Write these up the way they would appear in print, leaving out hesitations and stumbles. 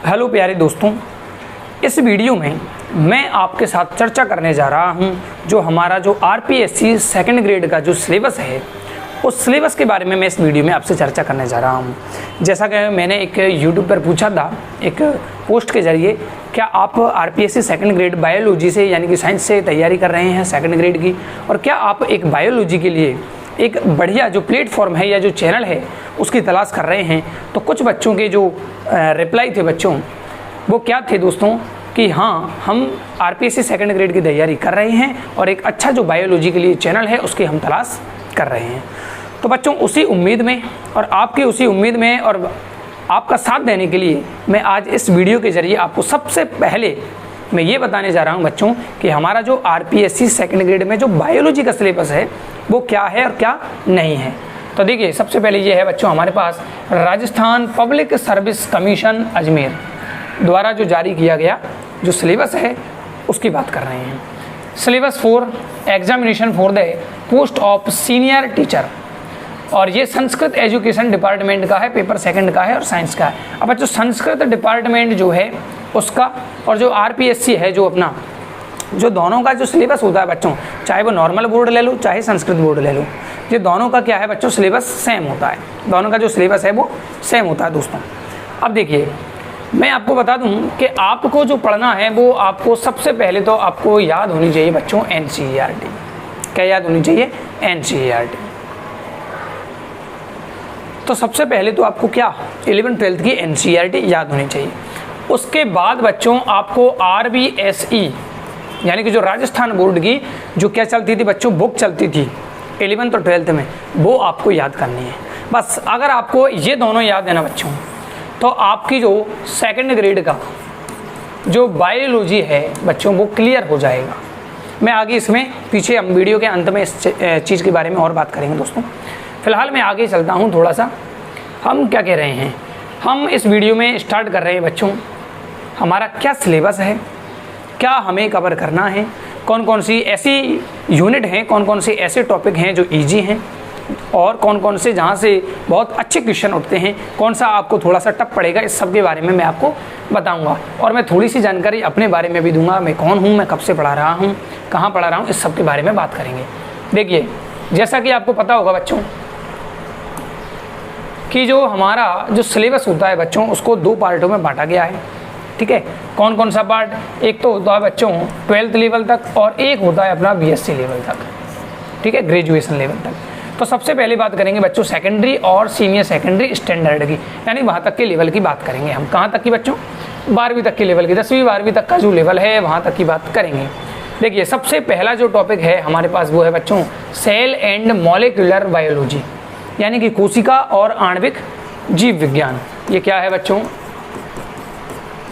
Hello प्यारे दोस्तों, इस वीडियो में मैं आपके साथ चर्चा करने जा रहा हूं जो हमारा जो आरपीएससी सेकंड ग्रेड का जो सिलेबस है उस सिलेबस के बारे में मैं इस वीडियो में आपसे चर्चा करने जा रहा हूं। जैसा कि मैंने एक यूट्यूब पर पूछा था एक पोस्ट के जरिए, क्या आप आरपीएससी सेकंड ग्रेड बायोलॉजी से यानी कि साइंस से तैयारी कर रहे हैं सेकंड ग्रेड की, और क्या आप एक बायोलॉजी के लिए एक बढ़िया जो प्लेटफॉर्म है या जो चैनल है उसकी तलाश कर रहे हैं। तो कुछ बच्चों के जो रिप्लाई थे बच्चों, वो क्या थे दोस्तों कि हाँ, हम आरपीएससी सेकंड ग्रेड की तैयारी कर रहे हैं और एक अच्छा जो बायोलॉजी के लिए चैनल है उसकी हम तलाश कर रहे हैं। तो बच्चों, उसी उम्मीद में और आपकी उसी उम्मीद में और आपका साथ देने के लिए मैं आज इस वीडियो के जरिए आपको सबसे पहले मैं ये बताने जा रहा हूँ बच्चों कि हमारा जो आरपीएससी सेकंड ग्रेड में जो बायोलॉजी का सिलेबस है वो क्या है और क्या नहीं है। तो देखिए, सबसे पहले ये है बच्चों, हमारे पास Rajasthan public service commission Ajmer द्वारा जो जारी किया गया जो सिलेबस है उसकी बात कर रहे हैं। Syllabus for examination for the post of senior teacher, और ये संस्कृत एजुकेशन डिपार्टमेंट का है, पेपर सेकंड का है और साइंस का है। अब बच्चों, संस्कृत डिपार्टमेंट जो है उसका और जो आरपीएससी है जो अपना जो दोनों का जो सिलेबस होता है बच्चों, चाहे वो नॉर्मल बोर्ड ले लो चाहे संस्कृत बोर्ड ले लो, ये दोनों का क्या है बच्चों, सिलेबस सेम होता है। दोनों का जो सिलेबस है वो सेम होता है दोस्तों। अब देखिए, मैं आपको बता दूं कि आपको जो पढ़ना है वो आपको सबसे पहले तो आपको याद होनी चाहिए बच्चों एनसीईआरटी। क्या याद होनी चाहिए? एनसीईआरटी। तो सबसे पहले तो आपको क्या 11th-12th की एनसीईआरटी याद होनी चाहिए। उसके बाद बच्चों आपको आरबीएसई यानी कि जो राजस्थान बोर्ड की जो क्या चलती थी बच्चों, बुक चलती थी 11th और 12th में, वो आपको याद करनी है। बस अगर आपको ये दोनों याद है ना बच्चों, तो आपकी जो सेकंड ग्रेड का जो बायोलॉजी है बच्चों वो क्लियर हो जाएगा। मैं आगे इसमें पीछे हम वीडियो के अंत में इस चीज़ के बारे में और बात करेंगे दोस्तों। फिलहाल मैं आगे चलता हूँ थोड़ा सा। हम क्या कह रहे हैं, हम इस वीडियो में स्टार्ट कर रहे हैं बच्चों, हमारा क्या सिलेबस है, क्या हमें कवर करना है, कौन कौन सी ऐसी यूनिट हैं, कौन कौन से ऐसे टॉपिक हैं जो इजी हैं और कौन कौन से जहाँ से बहुत अच्छे क्वेश्चन उठते हैं, कौन सा आपको थोड़ा सा टफ पड़ेगा, इस सब के बारे में मैं आपको बताऊंगा। और मैं थोड़ी सी जानकारी अपने बारे में भी दूंगा, मैं कौन हूँ, मैं कब से पढ़ा रहा हूँ, कहाँ पढ़ा रहा हूँ, इस सब के बारे में बात करेंगे। देखिए, जैसा कि आपको पता होगा बच्चों कि जो हमारा जो सिलेबस होता है बच्चों उसको 2 पार्टों में बांटा गया है। ठीक है, कौन कौन सा पार्ट? एक तो होता है बच्चों 12th लेवल तक और एक होता है अपना बीएससी लेवल तक। ठीक है, ग्रेजुएशन लेवल तक। तो सबसे पहले बात करेंगे बच्चों सेकेंडरी और सीनियर सेकेंडरी स्टैंडर्ड की, यानी वहाँ तक के लेवल की बात करेंगे हम। कहाँ तक की बच्चों? 12वीं तक के लेवल की, 10वीं 12वीं तक का जो लेवल है वहाँ तक की बात करेंगे। देखिए, सबसे पहला जो टॉपिक है हमारे पास वो है बच्चों सेल एंड मॉलिक्यूलर बायोलॉजी, यानी कि कोशिका और आणविक जीव विज्ञान। ये क्या है बच्चों?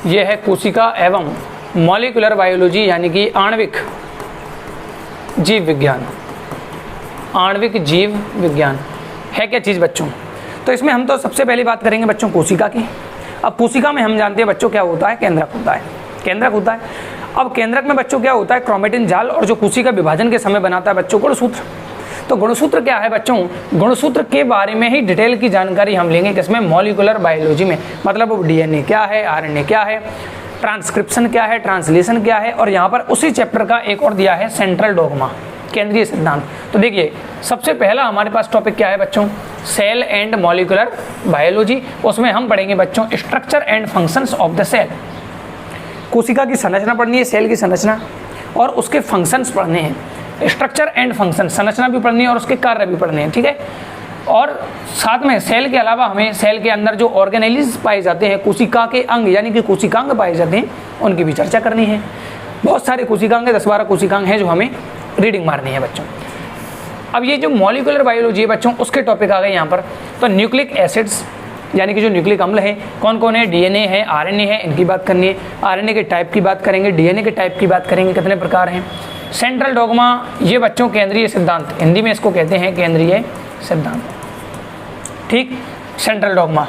ये है कोशिका एवं मॉलिक्यूलर बायोलॉजी, यानी कि आणविक जीव विज्ञान। आणविक जीव विज्ञान है क्या चीज़ बच्चों? तो इसमें हम तो सबसे पहले बात करेंगे बच्चों कोशिका की। अब कोशिका में हम जानते हैं बच्चों क्या होता है, केंद्रक होता है। केंद्रक होता है। अब केंद्रक में बच्चों क्या होता है, क्रोमेटिन जाल, और जो कोशिका विभाजन के समय बनाता है बच्चों गुणसूत्र। तो गुणसूत्र क्या है बच्चों? गुणसूत्र के बारे में ही डिटेल की जानकारी हम लेंगे किसमें? मॉलिक्यूलर बायोलॉजी में। मतलब डीएनए क्या है, आरएनए क्या है, ट्रांसक्रिप्शन क्या है, ट्रांसलेशन क्या है, और यहाँ पर उसी चैप्टर का एक और दिया है सेंट्रल डोगमा, केंद्रीय सिद्धांत। तो देखिए, सबसे पहला हमारे पास टॉपिक क्या है बच्चों? Cell and molecular biology. उसमें हम पढ़ेंगे बच्चों structure and functions of the cell. कोशिका की संरचना पढ़नी है, सेल की संरचना, और उसके फंक्शंस पढ़ने हैं। स्ट्रक्चर एंड फंक्शन, संरचना भी पढ़नी है और उसके कार्य भी पढ़ने हैं। ठीक है, और साथ में सेल के अलावा हमें सेल के अंदर जो ऑर्गेनेलिज पाए जाते हैं, कोशिका के अंग यानी कि कोशिकांग पाए जाते हैं, उनकी भी चर्चा करनी है। बहुत सारे कोशिकांग, 10-12 कोशिकांग हैं जो हमें रीडिंग मारनी है बच्चों। अब ये जो मॉलिक्यूलर बायोलॉजी है बच्चों, उसके टॉपिक आ गए यहाँ पर। तो न्यूक्लिक एसिड्स यानी कि जो न्यूक्लिक अम्ल है, कौन कौन है? डीएनए है, आरएनए है, इनकी बात करनी है। आरएनए के टाइप की बात करेंगे, डीएनए के टाइप की बात करेंगे, कितने प्रकार हैं। सेंट्रल डोगमा, ये बच्चों केंद्रीय सिद्धांत, हिंदी में इसको कहते हैं केंद्रीय सिद्धांत। ठीक, central dogma.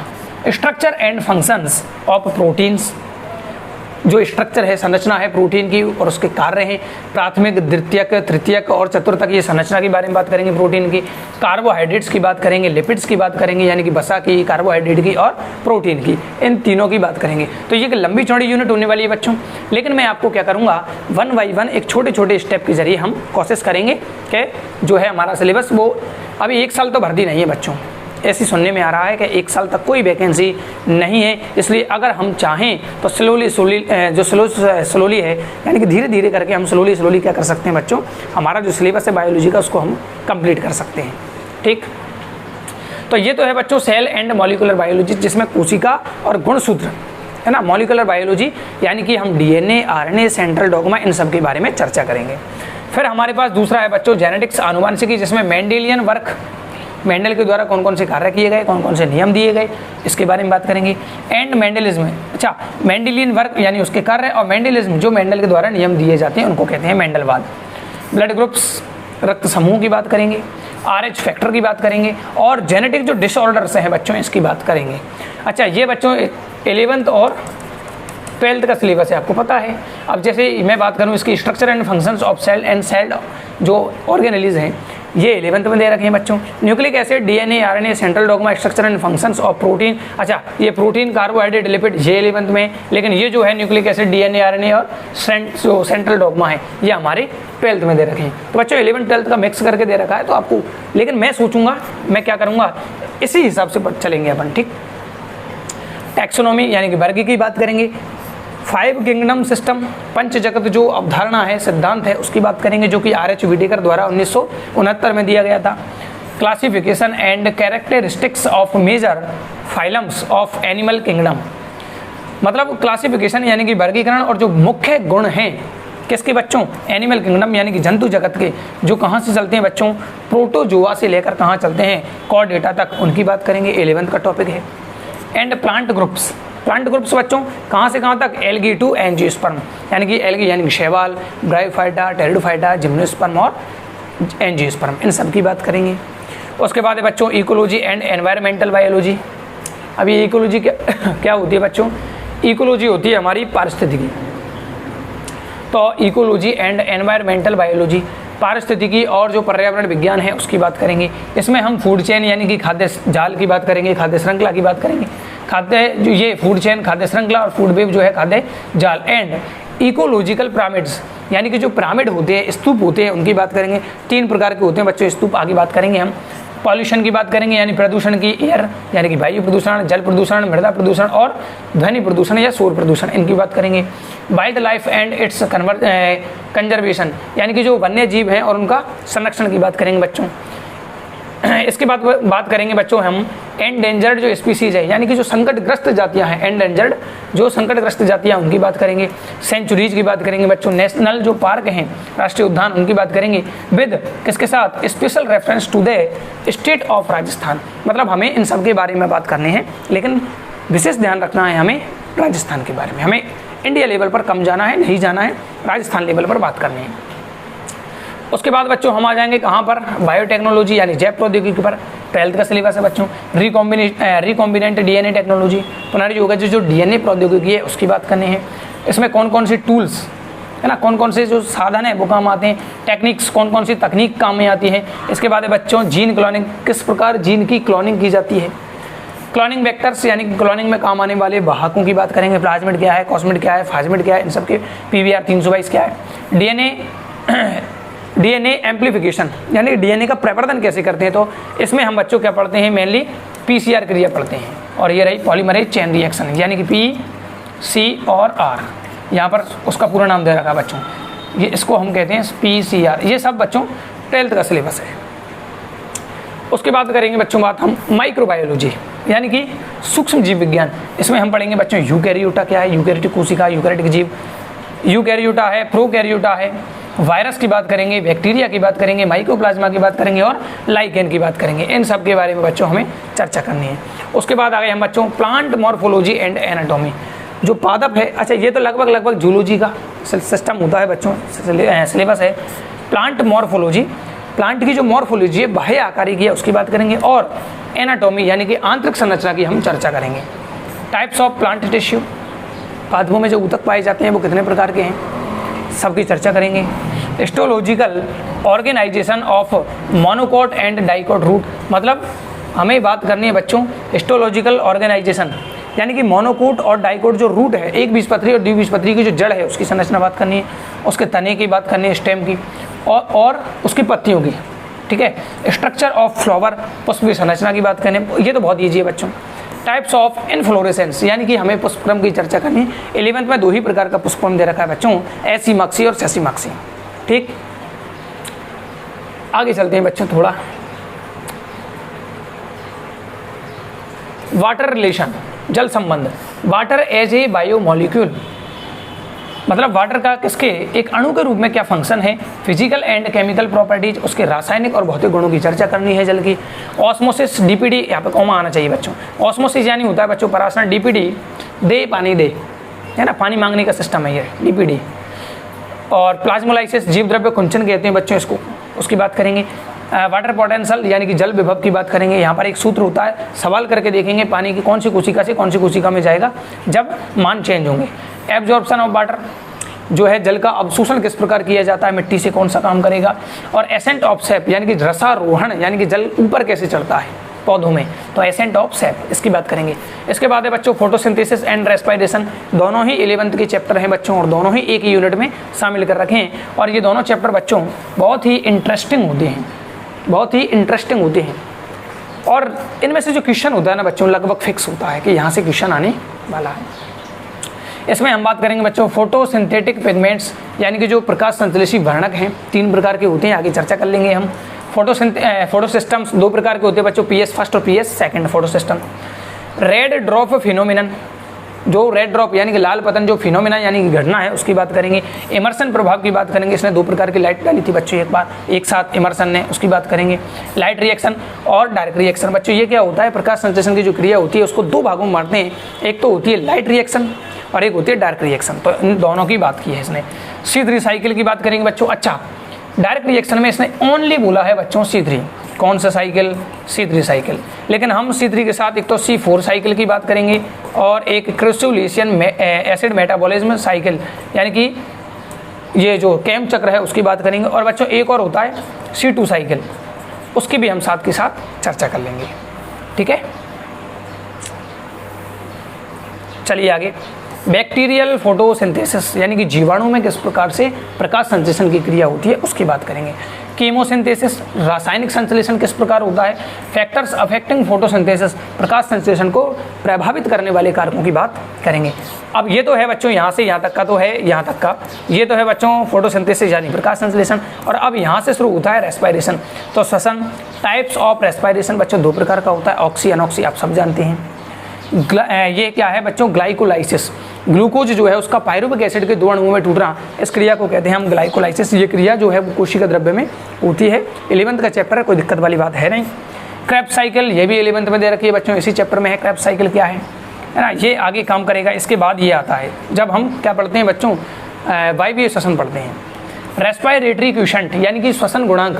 Structure and functions of proteins, जो स्ट्रक्चर है, संरचना है प्रोटीन की और उसके कार्य हैं, प्राथमिक, द्वितीयक, तृतीयक और चतुर्थक, ये संरचना के बारे में बात करेंगे प्रोटीन की। कार्बोहाइड्रेट्स की बात करेंगे, लिपिड्स की बात करेंगे यानी कि वसा की, कार्बोहाइड्रेट की और प्रोटीन की, इन तीनों की बात करेंगे। तो ये एक लंबी चौड़ी यूनिट होने वाली है बच्चों, लेकिन मैं आपको क्या करूँगा, 1 बाई 1 एक छोटे छोटे स्टेप के जरिए हम कोशिश करेंगे कि जो है हमारा सिलेबस वो अभी 1 साल तो भर्ती नहीं है बच्चों, ऐसी सुनने में आ रहा है कि 1 साल तक कोई वैकेंसी नहीं है। इसलिए अगर हम चाहें तो स्लोली है यानी कि धीरे धीरे करके हम स्लोली क्या कर सकते हैं बच्चों, हमारा जो सिलेबस है बायोलॉजी का उसको हम कंप्लीट कर सकते हैं। ठीक, तो ये तो है बच्चों सेल एंड मॉलिक्यूलर बायोलॉजी, जिसमें कोशिका और गुणसूत्र है ना। मॉलिक्यूलर बायोलॉजी यानी कि हम डीएनए, आरएनए, सेंट्रल डॉग्मा, इन सब के बारे में चर्चा करेंगे। फिर हमारे पास दूसरा है बच्चों जेनेटिक्स, आनुवंशिकी, जिसमें मेंडेलियन वर्क, मेंडल के द्वारा कौन कौन से कार्य किए गए, कौन कौन से नियम दिए गए, इसके बारे में बात करेंगे। एंड मेंडलिज्म, अच्छा मेंडेलियन वर्क यानी उसके कार्य, और मेंडलिज्म जो मेंडल के द्वारा नियम दिए जाते हैं उनको कहते हैं मेंडलवाद। ब्लड ग्रुप्स, रक्त समूह की बात करेंगे, RH फैक्टर की बात करेंगे, और जेनेटिक जो डिसऑर्डर्स हैं बच्चों इसकी बात करेंगे। अच्छा, ये बच्चों 11th और 12th का सिलेबस है, आपको पता है। अब जैसे मैं बात करूं इसकी structure and functions of cell and cell जो ऑर्गेनेलिज हैं, ये 11th में दे रखे हैं बच्चों। Nucleic acid, DNA, RNA, central dogma, structure and functions of protein, अच्छा ये प्रोटीन, कार्बोहाइड्रेट, लिपिड, ये 11th में, लेकिन ये जो है न्यूक्लिक एसिड, डीएनए, आरएनए और जो सेंट्रल डॉग्मा है ये हमारे 12th में दे रखे हैं। तो बच्चों 11th 12th का मिक्स करके दे रखा है तो आपको, लेकिन मैं सोचूंगा मैं क्या करूँगा इसी हिसाब से चलेंगे अपन। ठीक, टैक्सोनॉमी यानी कि वर्ग की बात करेंगे। 5 किंगडम सिस्टम, पंच जगत जो अवधारणा है, सिद्धांत है, उसकी बात करेंगे, जो कि RH विटेकर द्वारा 1969 में दिया गया था। Classification and characteristics of major phylums of animal kingdom, मतलब क्लासिफिकेशन यानी कि वर्गीकरण और जो मुख्य गुण हैं किसके बच्चों, एनिमल किंगडम यानी कि जंतु जगत के, जो कहाँ से चलते हैं बच्चों, प्रोटोजोआ से लेकर कहाँ चलते हैं, कॉर्डेटा तक, उनकी बात करेंगे, 11th का टॉपिक है। And plant groups, plant groups बच्चों कहाँ से कहाँ तक, एल्गी टू एंजियोस्पर्म यानी कि एल्गी यानी कि शैवाल, ब्रायोफाइटा, टेरिडोफाइटा, जिम्नोस्पर्म और एंजियोस्पर्म, इन सब की बात करेंगे। उसके बाद है बच्चों इकोलॉजी एंड एनवायरमेंटल बायोलॉजी। अभी इकोलॉजी क्या होती है बच्चों, इकोलॉजी होती है हमारी पारिस्थितिकी, तो इकोलॉजी एंड एनवायरमेंटल बायोलॉजी पारिस्थितिकी और जो पर्यावरण विज्ञान है उसकी बात करेंगे। इसमें हम फूड चेन यानी कि खाद्य जाल की बात करेंगे, खाद्य श्रृंखला की बात करेंगे, खाद्य जो ये फूड चेन, खाद्य श्रृंखला और फूड वेब जो है खाद्य जाल। एंड इकोलॉजिकल पिरामिड्स यानी कि जो पिरामिड होते हैं, स्तूप होते हैं, उनकी बात करेंगे। 3 प्रकार के होते हैं बच्चों स्तूप, आगे बात करेंगे हम। पॉल्यूशन की बात करेंगे यानी प्रदूषण की, एयर यानी कि वायु प्रदूषण, जल प्रदूषण, मृदा प्रदूषण और ध्वनि प्रदूषण या शोर प्रदूषण, इनकी बात करेंगे। Wild life and it's conservation यानी कि जो वन्य जीव हैं और उनका संरक्षण की बात करेंगे बच्चों। इसके बाद बात करेंगे बच्चों हम एंडेंजर्ड जो स्पीसीज है यानी कि जो संकटग्रस्त जातियां हैं, एंडेंजर्ड जो संकटग्रस्त जातियां उनकी बात करेंगे। सेंचुरीज की बात करेंगे बच्चों। नेशनल जो पार्क हैं, राष्ट्रीय उद्यान, उनकी बात करेंगे विद किसके साथ, special reference to the state of Rajasthan, मतलब हमें इन सब के बारे में बात करनी है, लेकिन विशेष ध्यान रखना है हमें राजस्थान के बारे में। हमें इंडिया लेवल पर कम जाना है, नहीं जाना है, राजस्थान लेवल पर बात करनी है। उसके बाद बच्चों हम आ जाएंगे कहाँ पर, बायोटेक्नोलॉजी यानी जैव प्रौद्योगिकी पर। 12th का सिलेबस है बच्चों। रिकॉम्बिनेंट डीएनए टेक्नोलॉजी, पुनर्योगज जो डीएनए प्रौद्योगिकी है उसकी बात करनी है। इसमें कौन कौन से टूल्स है ना, कौन कौन से जो साधन है वो काम आते हैं, टेक्निक्स कौन कौन सी तकनीक काम में आती है। इसके बाद है बच्चों जीन क्लोनिंग, किस प्रकार जीन की क्लोनिंग की जाती है। क्लोनिंग वेक्टर्स यानी कि क्लोनिंग में काम आने वाले वाहकों की बात करेंगे। प्लाज्मिड क्या है, कॉस्मिड क्या है, फाज्मिड क्या है, इन सब के PBR 322 क्या है। डीएनए एम्प्लीफिकेशन यानी डीएनए का प्रवर्धन कैसे करते हैं, तो इसमें हम बच्चों क्या पढ़ते हैं, मेनली PCR क्रिया पढ़ते हैं। और ये रही पॉलीमरेज चेन रिएक्शन यानी कि PC और R, यहाँ पर उसका पूरा नाम दे रखा बच्चों, ये इसको हम कहते हैं PCR। ये सब बच्चों 12th का सिलेबस है। उसके बाद करेंगे बच्चों बात हम माइक्रोबायोलॉजी यानी कि सूक्ष्म जीव विज्ञान। इसमें हम पढ़ेंगे बच्चों यूकैरियोटा क्या है, यूकैरियोटिक कोशिका, यूकैरियोटिक जीव, यूकैरियोटा है, प्रोकैरियोटा है, वायरस की बात करेंगे, बैक्टीरिया की बात करेंगे, माइकोप्लाज्मा की बात करेंगे और लाइकेन की बात करेंगे। इन सब के बारे में बच्चों हमें चर्चा करनी है। उसके बाद आ गए हम बच्चों प्लांट मॉर्फोलॉजी एंड एनाटॉमी, जो पादप है। अच्छा ये तो लगभग जूलॉजी का सिस्टम होता है बच्चों, सिलेबस है। प्लांट मॉर्फोलॉजी, प्लांट की जो मॉर्फोलॉजी है बाह्य आकारी की है उसकी बात करेंगे, और एनाटॉमी यानी कि आंतरिक संरचना की हम चर्चा करेंगे। टाइप्स ऑफ प्लांट टिश्यू, पादपों में जो ऊतक पाए जाते हैं वो कितने प्रकार के हैं, सबकी चर्चा करेंगे। Histological organisation of monocot and dicot root, मतलब हमें बात करनी है बच्चों हिस्टोलॉजिकल ऑर्गेनाइजेशन यानी कि मोनोकोट और डाइकोट जो रूट है, एक बीजपत्री और द्विबीजपत्री की जो जड़ है उसकी संरचना बात करनी है, उसके तने की बात करनी है, स्टेम की और उसकी पत्तियों की, ठीक है। स्ट्रक्चर ऑफ फ्लावर, पुष्प की संरचना की बात करें, ये तो बहुत ईजी है बच्चों। टाइप्स ऑफ इनफ्लोरेसेंस यानी कि हमें पुष्पक्रम की चर्चा करनी है। 11th में 2 ही प्रकार का पुष्पक्रम दे रखा है बच्चों, एसीमक्सी और सेसीमक्सी, ठीक। आगे चलते हैं बच्चों थोड़ा। वाटर रिलेशन, जल संबंध, वाटर एज ए बायोमोलिक्यूल, मतलब वाटर का किसके एक अणु के रूप में क्या फंक्शन है, फिजिकल एंड केमिकल प्रॉपर्टीज, उसके रासायनिक और भौतिक गुणों की चर्चा करनी है जल की। ऑस्मोसिस, डीपीडी, यहाँ पे कॉमा आना चाहिए बच्चों। ऑस्मोसिस यानी होता है बच्चों परासरण, डीपीडी दे पानी दे, है ना, पानी मांगने का सिस्टम है ये डीपीडी। और प्लाज्मोलाइसिस, जीव द्रव्य कुंचन कहते हैं बच्चों इसको, उसकी बात करेंगे। वाटर पोटेंशियल यानी कि जल विभव की बात करेंगे। यहाँ पर एक सूत्र होता है, सवाल करके देखेंगे पानी की कौन सी कोशिका से कौन सी कोशिका में जाएगा जब मान चेंज होंगे। एब्जॉर्प्शन ऑफ वाटर, जो है जल का अवशोषण किस प्रकार किया जाता है, मिट्टी से कौन सा काम करेगा। और एसेंट ऑफ सेप यानी कि रसारोहण यानी कि जल ऊपर कैसे चढ़ता है पौधों में, तो एसेंट ऑफ सेप, इसकी बात करेंगे। इसके बाद है बच्चों फोटोसिंथेसिस एंड रेस्पिरेशन, दोनों ही 11th के चैप्टर हैं बच्चों और दोनों ही एक ही यूनिट में शामिल कर रखे हैं। और ये दोनों चैप्टर बच्चों बहुत ही इंटरेस्टिंग होते हैं, बहुत ही इंटरेस्टिंग होते हैं। और इनमें से जो क्वेश्चन होता है ना बच्चों लगभग फिक्स होता है कि यहाँ से क्वेश्चन आने वाला है। इसमें हम बात करेंगे बच्चों फोटोसिंथेटिक पिगमेंट्स यानी कि जो प्रकाश संश्लेषी वर्णक हैं 3 प्रकार के होते हैं, आगे चर्चा कर लेंगे हम। फोटोसिस्टम्स 2 प्रकार के होते हैं बच्चों, PS फर्स्ट और PS second photosystem. Red drop phenomenon, जो रेड ड्रॉप यानी कि लाल पतन जो फिनोमिना यानी कि घटना है उसकी बात करेंगे। इमर्सन प्रभाव की बात करेंगे, इसने 2 प्रकार की लाइट डाली थी बच्चों एक साथ इमर्सन ने, उसकी बात करेंगे। लाइट रिएक्शन और डार्क रिएक्शन, बच्चों ये क्या होता है, प्रकाश संश्लेषण की जो क्रिया होती है उसको 2 भागों में बांटते हैं, एक तो होती है लाइट रिएक्शन और एक होती है डार्क रिएक्शन, तो इन दोनों की बात की है इसने। C3 साइकिल की बात करेंगे बच्चों। अच्छा, डार्क रिएक्शन में इसने ओनली बोला है बच्चों C3, कौन सा साइकिल, C3 साइकिल, लेकिन हम C3 के साथ एक तो C4 साइकिल की बात करेंगे और एक क्रिस्टोलिशियन एसिड मेटाबॉलिज्म साइकिल यानी कि ये जो कैम चक्र है उसकी बात करेंगे। और बच्चों एक और होता है C2 साइकिल, उसकी भी हम साथ के साथ चर्चा कर लेंगे, ठीक है। चलिए आगे, बैक्टीरियल फोटोसिंथेसिस यानी कि जीवाणु में किस प्रकार से प्रकाश संश्लेषण की क्रिया होती है उसकी बात करेंगे। कीमोसिंथेसिस, रासायनिक संश्लेषण किस प्रकार होता है। फैक्टर्स अफेक्टिंग फोटोसिंथेसिस, प्रकाश संश्लेषण को प्रभावित करने वाले कारकों की बात करेंगे। अब ये तो है बच्चों यहाँ से यहाँ तक का, तो है यहाँ तक का, ये तो है बच्चों फोटोसिंथेसिस यानी प्रकाश संश्लेषण। और अब यहाँ से शुरू होता है रेस्पिरेशन, तो श्वसन। टाइप्स ऑफ रेस्पिरेशन बच्चों 2 प्रकार का होता है, ऑक्सी अनऑक्सी, आप सब जानते हैं। ये क्या है बच्चों, ग्लाइकोलाइसिस, ग्लूकोज जो है उसका पायरुविक एसिड के 2 अणुओं में टूटना, इस क्रिया को कहते हैं हम ग्लाइकोलाइसिस। ये क्रिया जो है वो कोशिका द्रव्य में होती है। 11th का चैप्टर है, कोई दिक्कत वाली बात है नहीं। क्रेब्स साइकिल, ये भी 11th में दे रखी है बच्चों, इसी चैप्टर में है। क्रेब्स साइकिल क्या है ना, ये आगे काम करेगा। इसके बाद ये आता है जब हम क्या पढ़ते हैं बच्चों, वायवीय श्वसन पढ़ते हैं। रेस्पिरेटरी क्वेशंट यानी कि श्वसन गुणांक,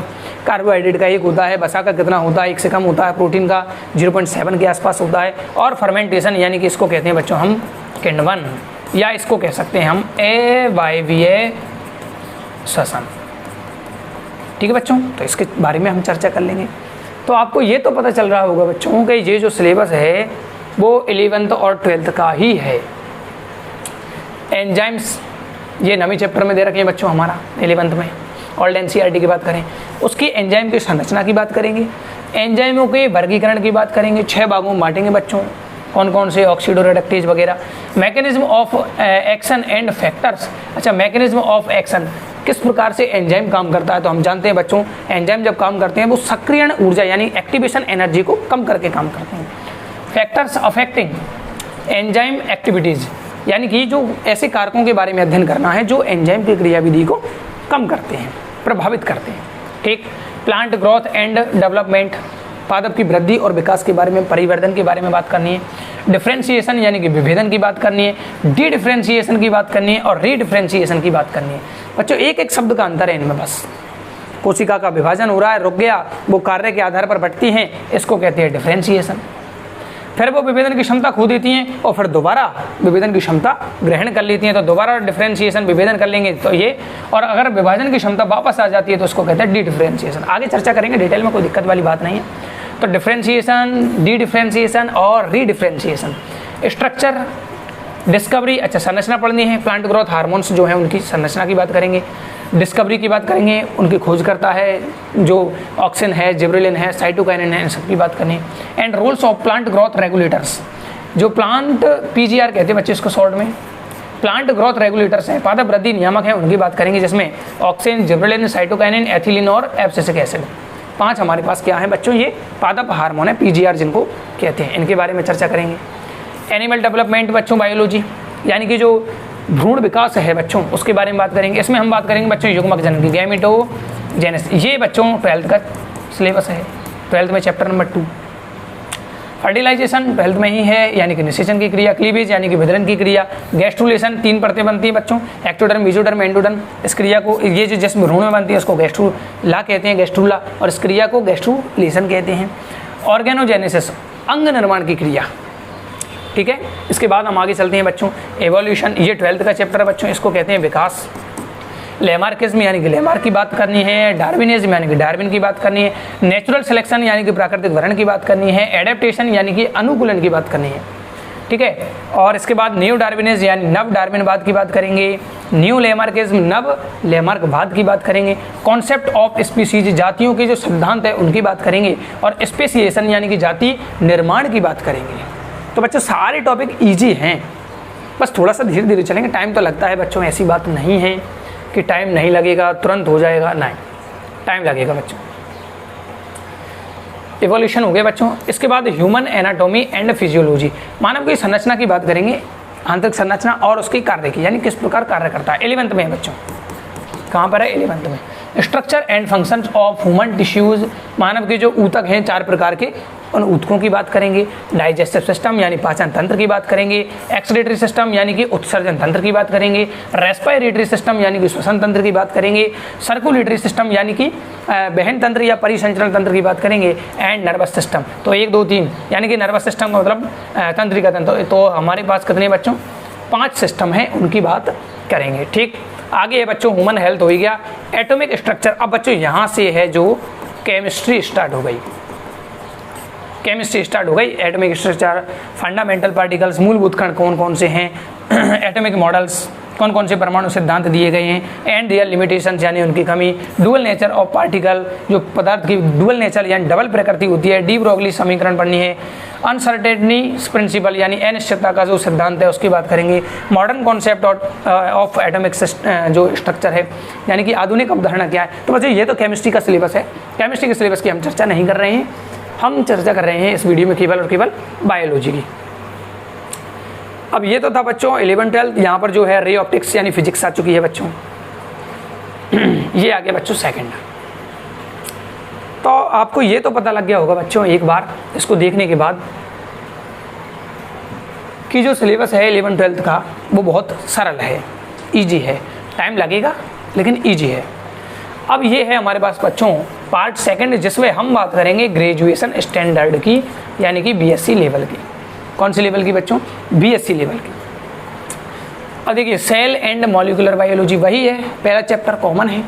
कार्बोहाइड्रेट का 1 होता है, वसा का कितना होता है 1 से कम होता है, प्रोटीन का 0.7 के आसपास होता है। और फर्मेंटेशन यानी कि इसको कहते हैं बच्चों हम किण्वन, या इसको कह सकते हैं हम अवायवीय श्वसन, ठीक है बच्चों। तो इसके बारे में हम चर्चा कर लेंगे। तो आपको ये तो पता चल रहा होगा बच्चों कि ये जो सिलेबस है वो 11th और 12th का ही है। एंजाइम्स ये नवी चैप्टर में दे रखे हैं बच्चों हमारा 11th में। ओल्ड NCERT की बात करें, उसकी एंजाइम की संरचना की बात करेंगे, एंजाइमों के वर्गीकरण की बात करेंगे, 6 भागों में बांटेंगे बच्चों, कौन कौन से, ऑक्सीडो रिडक्टेज वगैरह। Mechanism of action and factors, अच्छा मैकेनिज्म ऑफ एक्शन, किस प्रकार से एंजाइम काम करता है, तो हम जानते हैं बच्चों एंजाइम जब काम करते हैं वो सक्रियण ऊर्जा यानी एक्टिवेशन एनर्जी को कम करके काम करते हैं। फैक्टर्स अफेक्टिंग एंजाइम एक्टिविटीज़ यानी कि जो ऐसे कारकों के बारे में अध्ययन करना है जो एंजाइम की क्रियाविधि को कम करते हैं, प्रभावित करते हैं, ठीक। प्लांट ग्रोथ एंड डेवलपमेंट, पादप की वृद्धि और विकास के बारे में, परिवर्धन के बारे में बात करनी है। डिफ्रेंशिएशन यानी कि विभेदन की बात करनी है, डी डिफ्रेंशिएशन की बात करनी है और रीडिफ्रेंशिएशन की बात करनी है। बच्चों एक एक शब्द का अंतर है इनमें बस। कोशिका का विभाजन हो रहा है, रुक गया, वो कार्य के आधार पर बढ़ती हैं, इसको कहते हैं डिफ्रेंशिएशन। फिर वो विभेदन की क्षमता खो देती हैं और फिर दोबारा विभेदन की क्षमता ग्रहण कर लेती हैं, तो दोबारा डिफरेंशिएशन विभेदन कर लेंगे तो ये, और अगर विभाजन की क्षमता वापस आ जाती है तो उसको कहते हैं डी डिफरेंशिएशन। आगे चर्चा करेंगे डिटेल में, कोई दिक्कत वाली बात नहीं है। तो डिफरेंशिएशन, डी डिफरेंशिएशन और री डिफरेंशिएशन। स्ट्रक्चर, डिस्कवरी, अच्छा संरचना पढ़नी है, प्लांट ग्रोथ हार्मोन्स जो है उनकी संरचना की बात करेंगे। डिस्कवरी की बात करेंगे, उनकी खोज करता है जो ऑक्सिन है, जिब्रेलिन है, साइटोकाइनिन है, इन सब की बात करनी। And roles of plant growth regulators, जो प्लांट पीजीआर कहते हैं बच्चे इसको शॉर्ट में, प्लांट ग्रोथ रेगुलेटर्स हैं, पादप वृद्धि नियामक हैं, उनकी बात करेंगे, जिसमें ऑक्सिन, जिब्रेलिन, साइटोकाइनिन, एथिलीन और एब्सिसिक एसिड। 5 हमारे पास क्या है बच्चों, ये पादप हार्मोन है, पीजीआर जिनको कहते हैं, इनके बारे में चर्चा करेंगे। एनिमल डेवलपमेंट बच्चों बायोलॉजी, यानी कि जो भ्रूण विकास है बच्चों उसके बारे में बात करेंगे। इसमें हम बात करेंगे बच्चों युग्मक जनन की, गैमेटोजेनेसिस। ये बच्चों 12th का सिलेबस है, 12th में चैप्टर नंबर 2। फर्टिलाइजेशन 12th में ही है, यानी कि निषेचन की क्रिया। क्लीवेज यानी कि वितरण की क्रिया। गैस्ट्रुलेशन 3 परतें बनती हैं बच्चों, एक्टोडर्म, मेसोडर्म, एंडोडर्म। इस क्रिया को, ये जो जिसम भ्रूण में बनती है उसको गैस्ट्रूला कहते हैं, गैस्ट्रूला, और इस क्रिया को गैस्ट्रुलेशन कहते हैं। ऑर्गेनोजेनेसिस अंग निर्माण की क्रिया, ठीक है। इसके बाद हम आगे चलते हैं बच्चों, एवोल्यूशन, ये 12th का चैप्टर है बच्चों, इसको कहते हैं विकास। लेमार्किज्म यानी कि लेमार्क की बात करनी है। डार्विनिज्म यानी कि डार्विन की बात करनी है। नेचुरल सिलेक्शन यानी कि प्राकृतिक वर्ण की बात करनी है। एडेप्टेशन यानी कि अनुकूलन की बात करनी है, ठीक है। और इसके बाद न्यू डार्विनिज्म यानी नव डार्विनवाद की बात करेंगे। न्यू लेमार्किज्म नव लेमार्कवाद की बात करेंगे। कॉन्सेप्ट ऑफ स्पीसीज, जातियों के जो सिद्धांत है उनकी बात करेंगे। और स्पेसिएशन यानी कि जाति निर्माण की बात करेंगे। तो बच्चों सारे टॉपिक ईजी हैं, बस थोड़ा सा धीरे धीरे चलेंगे, टाइम तो लगता है बच्चों, ऐसी बात नहीं है कि टाइम नहीं लगेगा, तुरंत हो जाएगा, नहीं, टाइम लगेगा बच्चों। इवोल्यूशन हो गया बच्चों। इसके बाद ह्यूमन एनाटॉमी एंड फिजियोलॉजी, मानव की संरचना की बात करेंगे, आंतरिक संरचना और उसकी कार्य की, यानी किस प्रकार कार्य करता है। 11th में है बच्चों, कहाँ पर है, 11th में। Structure and functions of human tissues, मानव के जो ऊतक हैं 4 प्रकार के, उन ऊतकों की बात करेंगे। डाइजेस्टिव सिस्टम यानी पाचन तंत्र की बात करेंगे। एक्सक्रीटरी सिस्टम यानी कि उत्सर्जन तंत्र की बात करेंगे। रेस्पिरेटरी सिस्टम यानी कि श्वसन तंत्र की बात करेंगे। सर्कुलेटरी सिस्टम यानी कि वहन तंत्र या परिसंचरण तंत्र की बात करेंगे। एंड नर्वस सिस्टम, तो 1 2 3 यानी कि नर्वस सिस्टम का मतलब तंत्रिका तंत्र। तो हमारे पास कितने बच्चों, 5 सिस्टम हैं, उनकी बात करेंगे, ठीक। आगे है बच्चों ह्यूमन हेल्थ हो गया। एटॉमिक स्ट्रक्चर, अब बच्चों यहाँ से है जो केमिस्ट्री स्टार्ट हो गई, केमिस्ट्री स्टार्ट हो गई। एटॉमिक स्ट्रक्चर, फंडामेंटल पार्टिकल्स, मूलभूत कण कौन कौन से हैं, एटॉमिक मॉडल्स, कौन कौन से परमाणु सिद्धांत दिए गए हैं। एंड रियल लिमिटेशंस यानी उनकी कमी। डुअल नेचर ऑफ पार्टिकल, जो पदार्थ की डुअल नेचर यानी डबल प्रकृति होती है। डी ब्रोगली समीकरण पढ़नी है। अनसर्टेनिटी प्रिंसिपल यानी अनिश्चितता का जो सिद्धांत है उसकी बात करेंगे। मॉडर्न कॉन्सेप्ट ऑफ एटॉमिक जो स्ट्रक्चर है, यानी कि आधुनिक अवधारणा क्या है। तो बच्चों ये तो केमिस्ट्री का सिलेबस है, केमिस्ट्री के सिलेबस की हम चर्चा नहीं कर रहे हैं, हम चर्चा कर रहे हैं इस वीडियो में केवल और केवल बायोलॉजी की। अब ये तो था बच्चों 11 12, यहाँ पर जो है रे ऑप्टिक्स यानी फिजिक्स आ चुकी है बच्चों। ये आ गया बच्चों सेकंड। तो आपको ये तो पता लग गया होगा बच्चों एक बार इसको देखने के बाद कि जो सिलेबस है 11 12 का वो बहुत सरल है, इजी है, टाइम लगेगा लेकिन इजी है। अब ये है हमारे पास बच्चों पार्ट सेकंड, जिसमें हम बात करेंगे ग्रेजुएशन स्टैंडर्ड की, यानी कि बीएससी लेवल की। कौन सी लेवल की बच्चों, बीएससी लेवल की। अब देखिए सेल एंड मॉलिक्यूलर बायोलॉजी वही है, पहला चैप्टर कॉमन है।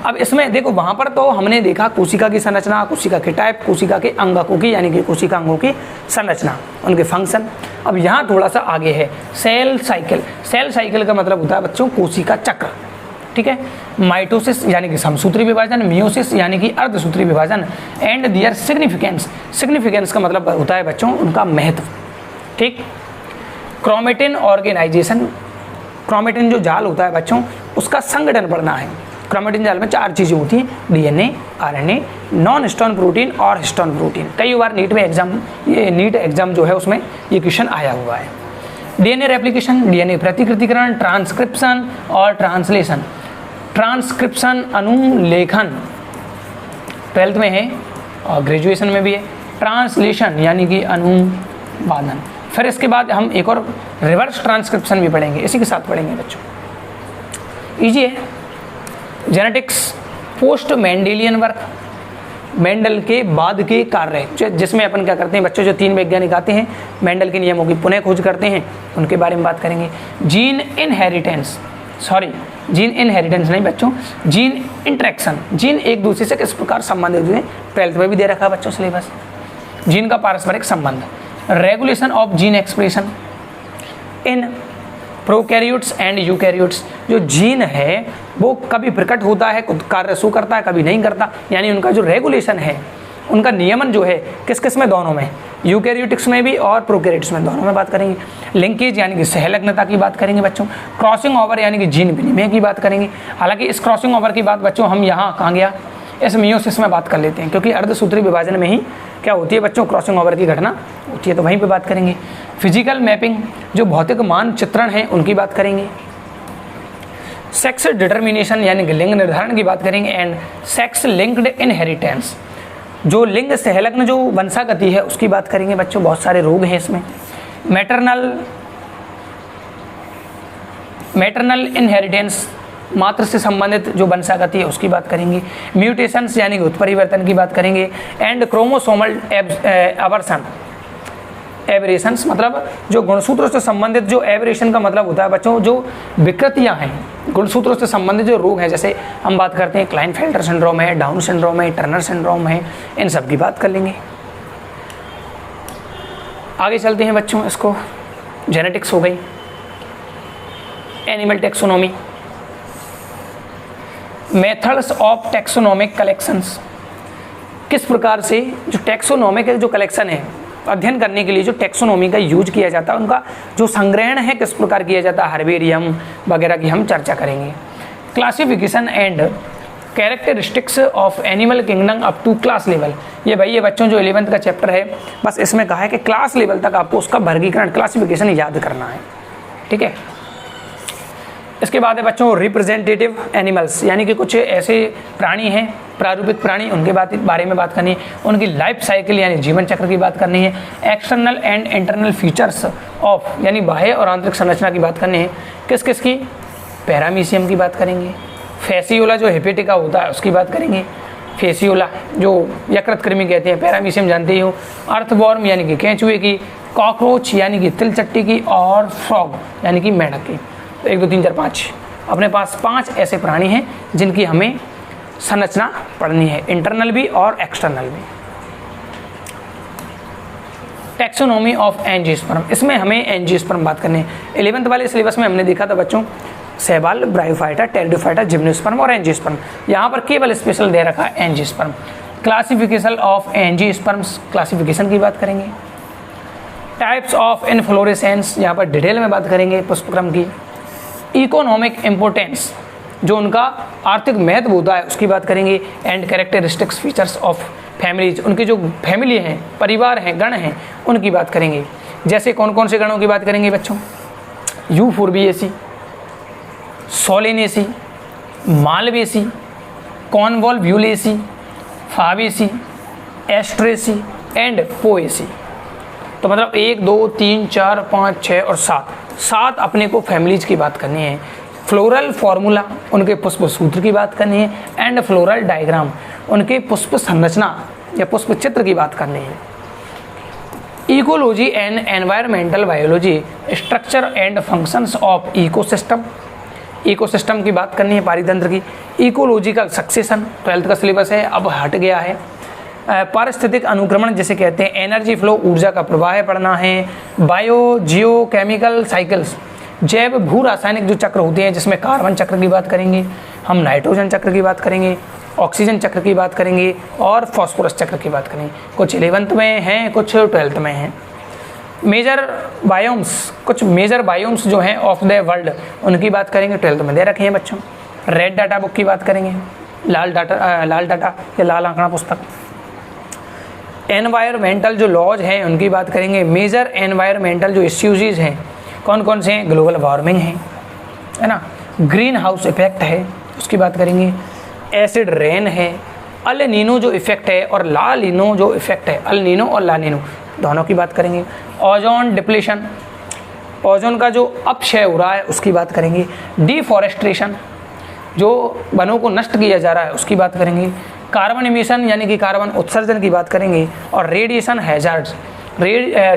अब इसमें देखो वहाँ पर तो हमने देखा कोशिका की संरचना, कोशिका के टाइप, कोशिका के अंगकों की यानी कि कोशिका अंगों की संरचना, उनके फंक्शन। अब यहाँ थोड़ा सा आगे है सेल साइकिल। सेल साइकिल का मतलब होता है बच्चों कोशिका चक्र, ठीक है। माइटोसिस यानी कि समसूत्री विभाजन, मियोसिस यानी कि अर्धसूत्री विभाजन। एंड दियर सिग्निफिकेंस, सिग्निफिकेंस का मतलब होता है बच्चों उनका महत्व, ठीक। क्रोमेटिन ऑर्गेनाइजेशन, क्रोमेटिन जो जाल होता है बच्चों उसका संगठन पढ़ना है। क्रोमेटिन जाल में 4 चीज़ें होती हैं, DNA, RNA, non histone protein और हिस्टोन प्रोटीन। कई बार नीट में एग्जाम, ये नीट एग्जाम जो है उसमें ये क्वेश्चन आया हुआ है। डीएनए रेप्लिकेशन, डीएनए प्रतिकृतिकरण, ट्रांसक्रिप्शन और ट्रांसलेशन। ट्रांसक्रिप्शन अनुलेखन 12th में है और ग्रेजुएशन में भी है। ट्रांसलेशन यानी कि अनुवादन। फिर इसके बाद हम एक और रिवर्स ट्रांसक्रिप्शन भी पढ़ेंगे, इसी के साथ पढ़ेंगे बच्चों, इजी है। Genetics, post Mendelian work, Mendel के बाद के कार्य, जिसमें अपन क्या करते हैं बच्चों, जो 3 वैज्ञानिक आते हैं मेंडल के नियमों की पुनः खोज करते हैं, उनके बारे में बात करेंगे। जीन इनहेरिटेंस नहीं बच्चों, जीन इंटरेक्शन, जीन एक दूसरे से किस प्रकार संबंधित हुए, 12th में भी दे रखा है बच्चों सिलेबस, जीन का पारस्परिक संबंध। Regulation of gene expression in prokaryotes and eukaryotes, जो जीन है वो कभी प्रकट होता है, कार्य शो करता है, कभी नहीं करता, यानी उनका जो रेगुलेशन है, उनका नियमन जो है किस किस में, दोनों में, यूकैरियोटिक्स में भी और प्रोकैरियोट्स में, दोनों में बात करेंगे। लिंकेज यानी कि सहलग्नता की बात करेंगे बच्चों। क्रॉसिंग ओवर यानी कि जीन विनिमय की बात करेंगे। हालांकि इस क्रॉसिंग ओवर की बात बच्चों हम यहाँ कहाँ गया, इस मियोसिस में बात कर लेते हैं, क्योंकि अर्धसूत्री विभाजन में ही क्या होती है बच्चों, क्रॉसिंग ओवर की घटना होती है, तो वहीं पे बात करेंगे। फिजिकल मैपिंग, जो भौतिक मानचित्रण है उनकी बात करेंगे। सेक्स डिटर्मिनेशन यानी कि लिंग निर्धारण की बात करेंगे। एंड सेक्स लिंक्ड इनहेरिटेंस, जो लिंग सहलग्न जो वंशागति है उसकी बात करेंगे बच्चों, बहुत सारे रोग हैं इसमें। मैटरनल इनहेरिटेंस, मात्र से संबंधित जो वंशागति है उसकी बात करेंगे। म्यूटेशंस यानी कि उत्परिवर्तन की बात करेंगे। एंड क्रोमोसोमल एबरेशंस, मतलब जो गुणसूत्रों से संबंधित, जो एबरेशन का मतलब होता है बच्चों जो विकृतियां हैं, गुणसूत्रों से संबंधित जो रोग हैं, जैसे हम बात करते हैं क्लाइनफेल्टर सिंड्रोम है, डाउन सिंड्रोम है, टर्नर सिंड्रोम है, इन सब की बात कर लेंगे। आगे चलते हैं बच्चों, इसको जेनेटिक्स हो गई। Animal taxonomy, methods of taxonomic collections, किस प्रकार से जो टेक्सोनोमिक जो कलेक्शन है, अध्ययन करने के लिए जो टेक्सोनोमी का यूज किया जाता है, उनका जो संग्रहण है किस प्रकार किया जाता है, हर्बेरियम वगैरह की हम चर्चा करेंगे। Classification and characteristics of animal kingdom up to class level, ये भाई ये बच्चों जो 11th का चैप्टर है, बस इसमें कहा है कि क्लास लेवल तक आपको उसका वर्गीकरण, क्लासिफिकेशन याद करना है, ठीक है। इसके बाद है बच्चों रिप्रेजेंटेटिव एनिमल्स, यानी कि कुछ ऐसे प्राणी हैं, प्रारूपिक प्राणी, उनके बारे में बात करनी है। उनकी लाइफ साइकिल यानी जीवन चक्र की बात करनी है। External and internal features of, यानी बाह्य और आंतरिक संरचना की बात करनी है। किस किस की, पैरामीशियम की बात करेंगे। फेसियोला जो हेपेटिका होता है उसकी बात करेंगे। फेसियोला जो यकृत कृमि कहते हैं, पैरामीशियम जानते ही हो। अर्थवॉर्म यानी कि केंचुए की। कॉकरोच यानी कि तिलचट्टी की। और फ्रॉग यानी कि मेंढक की। तो 1 2 3 4 5 अपने पास 5 ऐसे प्राणी हैं जिनकी हमें संरचना पढ़नी है, इंटरनल भी और एक्सटर्नल भी। टैक्सोनॉमी ऑफ एंजियोस्पर्म, इसमें हमें एंजियोस्पर्म बात करनी है। 11th वाले सिलेबस में हमने देखा था बच्चों शैवाल, ब्रायोफाइटा, टेरिडोफाइटा, जिम्नोस्पर्म और एंजियोस्पर्म। यहाँ पर केवल स्पेशल दे रखा है angiosperm. Classification of angiosperms, classification की बात करेंगे। टाइप्स ऑफ इनफ्लोरेसेंस, यहाँ पर डिटेल में बात करेंगे पुष्पक्रम की। इकोनॉमिक इम्पोर्टेंस, जो उनका आर्थिक महत्व होता है उसकी बात करेंगे। And characteristics features of families, उनकी जो फैमिली हैं, परिवार हैं, गण हैं, उनकी बात करेंगे। जैसे कौन कौन से गणों की बात करेंगे बच्चों, Euphorbiaceae, Solanaceae, Malvaceae, Convolvulaceae, Fabaceae, Asteraceae and Poaceae. तो मतलब 1 2 3 4 5 6 और 7 अपने को फैमिलीज की बात करनी है। फ्लोरल फार्मूला, उनके पुष्प सूत्र की बात करनी है। एंड फ्लोरल डायग्राम, उनके पुष्प संरचना या पुष्प चित्र की बात करनी है। Ecology and environmental biology, structure and functions of ecosystem, ecosystem की बात करनी है, पारितंत्र की। इकोलॉजी का सक्सेशन 12th का सिलेबस है, अब हट गया है। पारिस्थितिक अनुक्रमण जिसे कहते हैं, एनर्जी फ्लो, ऊर्जा का प्रवाह पढ़ना है। बायो जियो केमिकल साइकिल्स, जैव भू रासायनिक जो चक्र होते हैं, जिसमें कार्बन चक्र की बात करेंगे हम, नाइट्रोजन चक्र की बात करेंगे, ऑक्सीजन चक्र की बात करेंगे और फास्फोरस चक्र की बात करेंगे। कुछ 11th में हैं, कुछ 12th में हैं। मेजर बायोम्स, कुछ मेजर बायोम्स जो हैं ऑफ द वर्ल्ड, उनकी बात करेंगे, 12th में दे रखे हैं बच्चों। रेड डाटा बुक की बात करेंगे, लाल डाटा या लाल आंकड़ा पुस्तक। एनवायरमेंटल जो लॉज हैं उनकी बात करेंगे। मेजर एनवायरमेंटल जो इश्यूज हैं कौन कौन से हैं, ग्लोबल वार्मिंग है ना, ग्रीन हाउस इफेक्ट है उसकी बात करेंगे, एसिड रेन है, अल नीनो जो इफेक्ट है और ला लीनो जो इफेक्ट है, अल नीनो और ला नीनो दोनों की बात करेंगे। ओजोन डिप्लीशन, ओजोन का जो अपक्षय हो रहा है उसकी बात करेंगे। डिफॉरेस्ट्रेशन, जो वनों को नष्ट किया जा रहा है उसकी बात करेंगे। कार्बन इमिशन यानी कि कार्बन उत्सर्जन की बात करेंगे, और रेडिएशन हैजार्ड्स,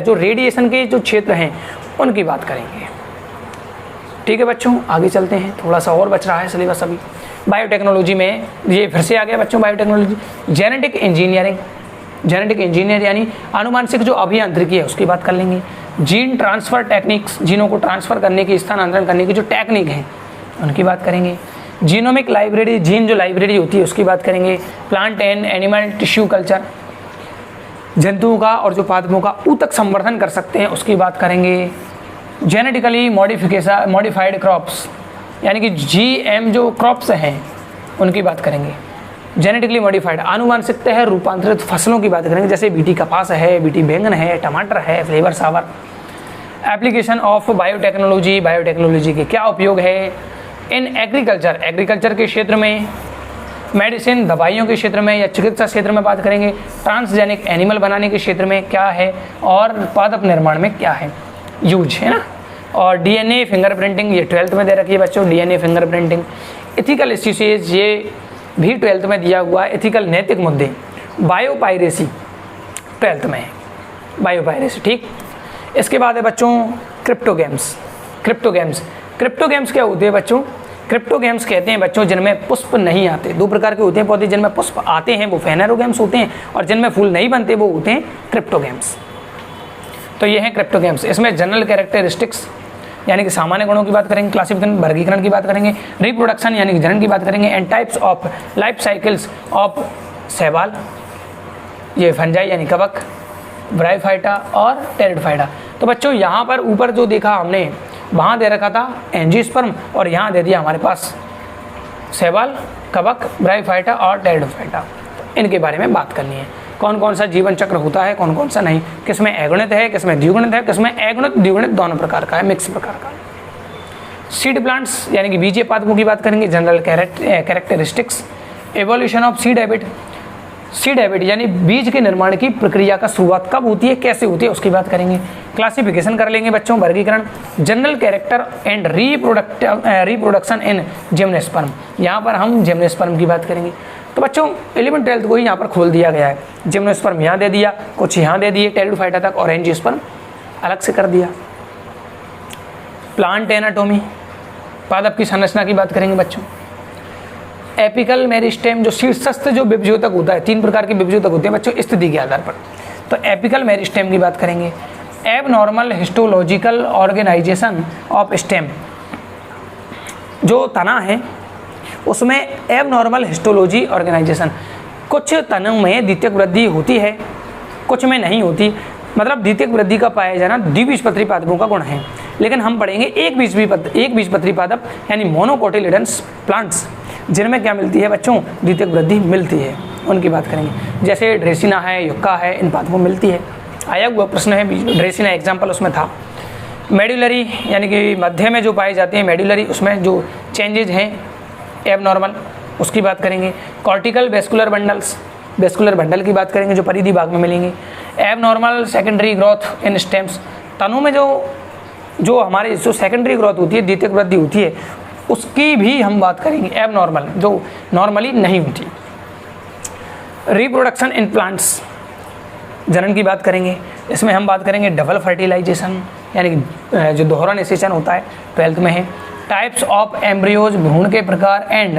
जो रेडिएशन के जो क्षेत्र हैं उनकी बात करेंगे। ठीक है बच्चों, आगे चलते हैं, थोड़ा सा और बच रहा है सिलेबस अभी। बायोटेक्नोलॉजी में ये फिर से आ गया बच्चों, biotechnology, genetic engineering, genetic engineer यानी आनुवांशिक जो अभियांत्रिकी है उसकी बात कर लेंगे। जीन ट्रांसफ़र टेक्निक्स, जीनों को ट्रांसफ़र करने की, स्थानांतरण करने की जो टेक्निक है उनकी बात करेंगे। जीनोमिक लाइब्रेरी, जीन जो लाइब्रेरी होती है उसकी बात करेंगे। Plant and animal tissue culture, जंतुओं का और जो पादपों का ऊतक संवर्धन कर सकते हैं उसकी बात करेंगे। जेनेटिकली मॉडिफाइड क्रॉप्स यानी कि GM जो क्रॉप्स हैं उनकी बात करेंगे। जेनेटिकली मॉडिफाइड आनुवांशिकता है रूपांतरित फसलों की बात करेंगे, जैसे बीटी कपास है, बीटी बैंगन है, टमाटर है, flavour sour. Application of biotechnology, biotechnology के क्या उपयोग है इन एग्रीकल्चर, एग्रीकल्चर के क्षेत्र में, मेडिसिन दवाइयों के क्षेत्र में या चिकित्सा क्षेत्र में बात करेंगे। ट्रांसजेनिक एनिमल बनाने के क्षेत्र में क्या है, और पादप निर्माण में क्या है यूज, है ना। और DNA फिंगरप्रिंटिंग, ये 12th में दे रखी है बच्चों, DNA फिंगरप्रिंटिंग। इथिकल इश्यूज, ये भी 12th में दिया हुआ है, इथिकल नैतिक मुद्दे। बायोपायरेसी 12th में है, बायोपायरेसी, ठीक। इसके बाद है बच्चों crypto games, crypto games, crypto games क्या होते हैं बच्चों, क्रिप्टो गेम्स कहते हैं बच्चों जिनमें पुष्प नहीं आते। दो प्रकार के होते हैं पौधे, जिनमें पुष्प आते हैं वो फेनेरो गेम्स होते हैं, और जिनमें फूल नहीं बनते वो होते हैं क्रिप्टो गेम्स। तो ये हैं क्रिप्टो गेम्स। इसमें जनरल कैरेक्टरिस्टिक्स यानी कि सामान्य गुणों की बात करेंगे, क्लासिफिकेशन वर्गीकरण की बात करेंगे, रिप्रोडक्शन यानी कि जनन की बात करेंगे, and types of life cycles of शैवाल, ये फंजाई यानी कवक, ब्रायोफाइटा और टेरिडोफाइटा। तो बच्चों यहाँ पर ऊपर जो देखा हमने वहाँ दे रखा था एंजियोस्पर्म, और यहाँ दे दिया हमारे पास शैवाल, कवक, ब्रायोफाइटा और टेरिडोफाइटा। इनके बारे में बात करनी है, कौन कौन सा जीवन चक्र होता है, कौन कौन सा नहीं, किसमें अगुणित है, किसमें द्विगुणित है, किसमें अगुणित द्विगुणित दोनों प्रकार का है, मिक्स प्रकार का। सीड प्लांट्स यानी कि बीजीय पादपों की बात करेंगे, general characteristics, evolution of seed habit, seed habit यानी बीज के निर्माण की प्रक्रिया का शुरुआत कब होती है, कैसे होती है उसकी बात करेंगे। क्लासिफिकेशन कर लेंगे बच्चों, वर्गीकरण, general character and reproduction in gymnosperm, यहाँ पर हम जिम्नोस्पर्म की बात करेंगे। तो बच्चों 11th 12th को ही यहाँ पर खोल दिया गया है, जिम्नोस्पर्म यहाँ दे दिया, कुछ यहाँ दे दिए टेरिडोफाइटा तक, और एंजियोस्पर्म अलग से कर दिया। प्लांट एनाटोमी, पादप की संरचना की बात करेंगे बच्चों। एपिकल मेरिस्टेम जो शीर्षस्थ जो विभज्योतक होता है, 3 प्रकार के विभज्योतक होते हैं बच्चों स्थिति के आधार पर, तो एपिकल मेरिस्टेम की बात करेंगे। Abnormal histological organisation of stem, जो तना है उसमें एबनॉर्मल हिस्टोलॉजी ऑर्गेनाइजेशन, कुछ तनों में द्वितीयक वृद्धि होती है, कुछ में नहीं होती, मतलब द्वितीयक वृद्धि का पाया जाना द्विबीजपत्री पादपों का गुण है। लेकिन हम पढ़ेंगे एक बीजपत्री पादप यानी मोनोकोटिलिडन्स प्लांट्स, जिनमें क्या मिलती है बच्चों, द्वितीयक वृद्धि मिलती है, उनकी बात करेंगे। जैसे ड्रेसिना है, युक्का है, इन पादपों मिलती है, आया हुआ प्रश्न है, ड्रेसिना एग्जाम्पल उसमें था। मेडुलरी यानी कि मध्य में जो पाए जाते हैं मेडुलरी, उसमें जो चेंजेज हैं एबनॉर्मल, उसकी बात करेंगे। Cortical vascular bundles, vascular bundle की बात करेंगे जो परिधि भाग में मिलेंगे। Abnormal secondary growth in stems, तनों में जो हमारे जो सेकेंडरी ग्रोथ होती है, द्वितीयक वृद्धि होती है, उसकी भी हम बात करेंगे, एबनॉर्मल जो नॉर्मली नहीं होती। रिप्रोडक्शन इन प्लांट्स, जनन की बात करेंगे, इसमें हम बात करेंगे डबल फर्टिलाइजेशन यानी कि जो दोहरा निषेचन होता है, 12th में है। टाइप्स ऑफ एम्ब्रियोज, भ्रूण के प्रकार, एंड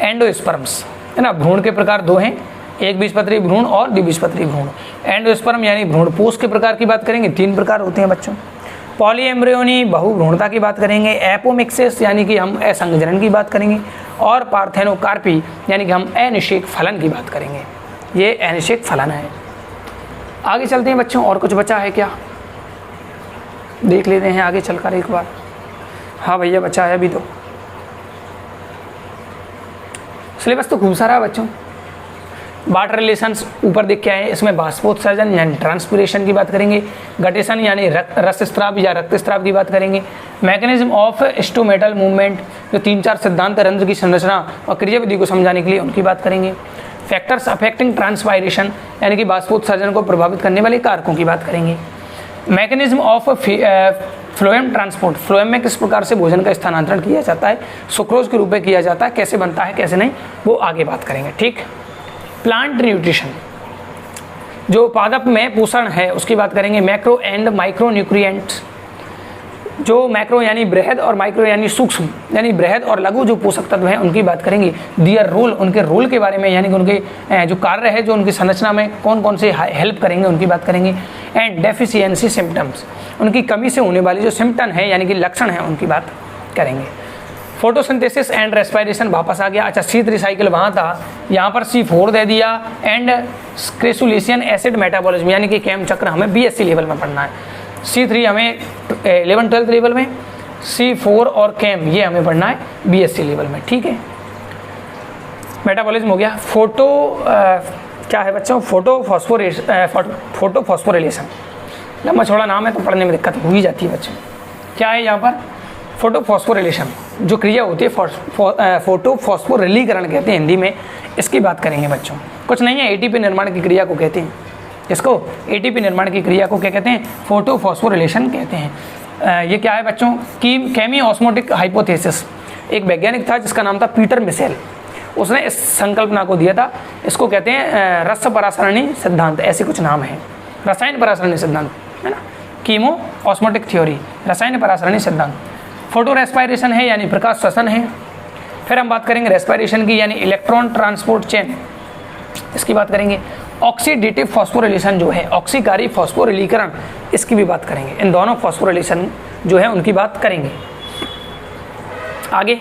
एंडोस्पर्म्स, है ना, भ्रूण के प्रकार 2 हैं, एक बीजपत्री भ्रूण और द्विबीजपत्री भ्रूण। एंडोस्पर्म यानी भ्रूणपोष के प्रकार की बात करेंगे, 3 प्रकार होते हैं बच्चों। पॉलीएम्ब्रियोनी, बहुभ्रूणता की बात करेंगे। एपोमिक्सिस यानी कि हम असंजनन की बात करेंगे, और पार्थेनोकार्पी यानी कि हम अनिषेक फलन की बात करेंगे, ये अनिषेक फलन है। आगे चलते हैं बच्चों, और कुछ बचा है क्या, देख लेते हैं आगे चलकर एक बार। हाँ भैया बचा है अभी, तो सिलेबस तो खूब सारा है बच्चों। वाटर रिलेशंस ऊपर देख के आए, इसमें बाष्पोत्सर्जन यानी ट्रांसपिरेशन की बात करेंगे। गटेशन यानी रसस्त्राव या रक्तस्त्राव की बात करेंगे। मैकेनिज्म ऑफ स्टोमेटल मूवमेंट, जो 3-4 सिद्धांत रंध्र की संरचना और क्रियाविधि को समझाने के लिए उनकी बात करेंगे। फैक्टर्स अफेक्टिंग ट्रांसपायरेशन यानी कि बाष्पोत्सर्जन को प्रभावित करने वाले कारकों की बात करेंगे। Mechanism of phloem transport, phloem में किस प्रकार से भोजन का स्थानांतरण किया जाता है, सुक्रोज के रूप में किया जाता है, कैसे बनता है कैसे नहीं, वो आगे बात करेंगे। ठीक, प्लांट न्यूट्रिशन, जो पादप में पोषण है उसकी बात करेंगे। मैक्रो एंड माइक्रो न्यूट्रिएंट्स, जो मैक्रो यानी बृहद और माइक्रो यानी सूक्ष्म यानी बृहद और लघु जो पोषक तत्व हैं उनकी बात करेंगे। दियर रोल, उनके रोल के बारे में यानी कि उनके जो कार्य है जो उनकी संरचना में कौन कौन से हेल्प करेंगे उनकी बात करेंगे। एंड डेफिशिएंसी सिम्टम्स, उनकी कमी से होने वाली जो सिम्टम है यानी कि लक्षण है उनकी बात करेंगे। फोटोसिंथेसिस एंड रेस्पिरेशन वापस आ गया। अच्छा, C3 साइकिल वहाँ था, यहाँ पर C4 दे दिया। एंड क्रेसुलेशियन एसिड मेटाबॉलिज्म यानी कि कैम चक्र हमें BSc लेवल में पढ़ना है। C3 हमें 11-12 लेवल में, C4 और कैम ये हमें पढ़ना है BSc लेवल में, ठीक है। मेटाबॉलिज्म हो गया। क्या है बच्चों, फोटोफॉस्फोरिलेशन, लंबा छोड़ा नाम है तो पढ़ने में दिक्कत हो ही जाती है बच्चों। क्या है यहाँ पर, फोटोफॉस्फोरिलेशन जो क्रिया होती है, फोटोफॉस्फोरिलीकरण कहते हैं हिंदी में, इसकी बात करेंगे बच्चों। कुछ नहीं है, ATP निर्माण की क्रिया को कहते हैं। इसको ATP निर्माण की क्रिया को क्या कहते हैं, फोटोफॉस्फोरिलेशन कहते हैं। ये क्या है बच्चों, केमी ऑस्मोटिक हाइपोथेसिस, एक वैज्ञानिक था जिसका नाम था पीटर मिशेल, उसने इस संकल्पना को दिया था। इसको कहते हैं रस परासरणी सिद्धांत, ऐसे कुछ नाम है, रसायन परासरणी सिद्धांत है ना, कीमो ऑस्मोटिक थ्योरी, रसायन परासरणी सिद्धांत। फोटो रेस्पिरेशन है यानी प्रकाश श्वसन है। फिर हम बात करेंगे रेस्पिरेशन की यानी इलेक्ट्रॉन ट्रांसपोर्ट चेन, इसकी बात करेंगे। ऑक्सीडेटिव फॉस्फोरिलेशन जो है, ऑक्सीकारी फॉस्फोरिलीकरण, इसकी भी बात करेंगे। इन दोनों फॉस्फोरिलेशन जो है उनकी बात करेंगे। आगे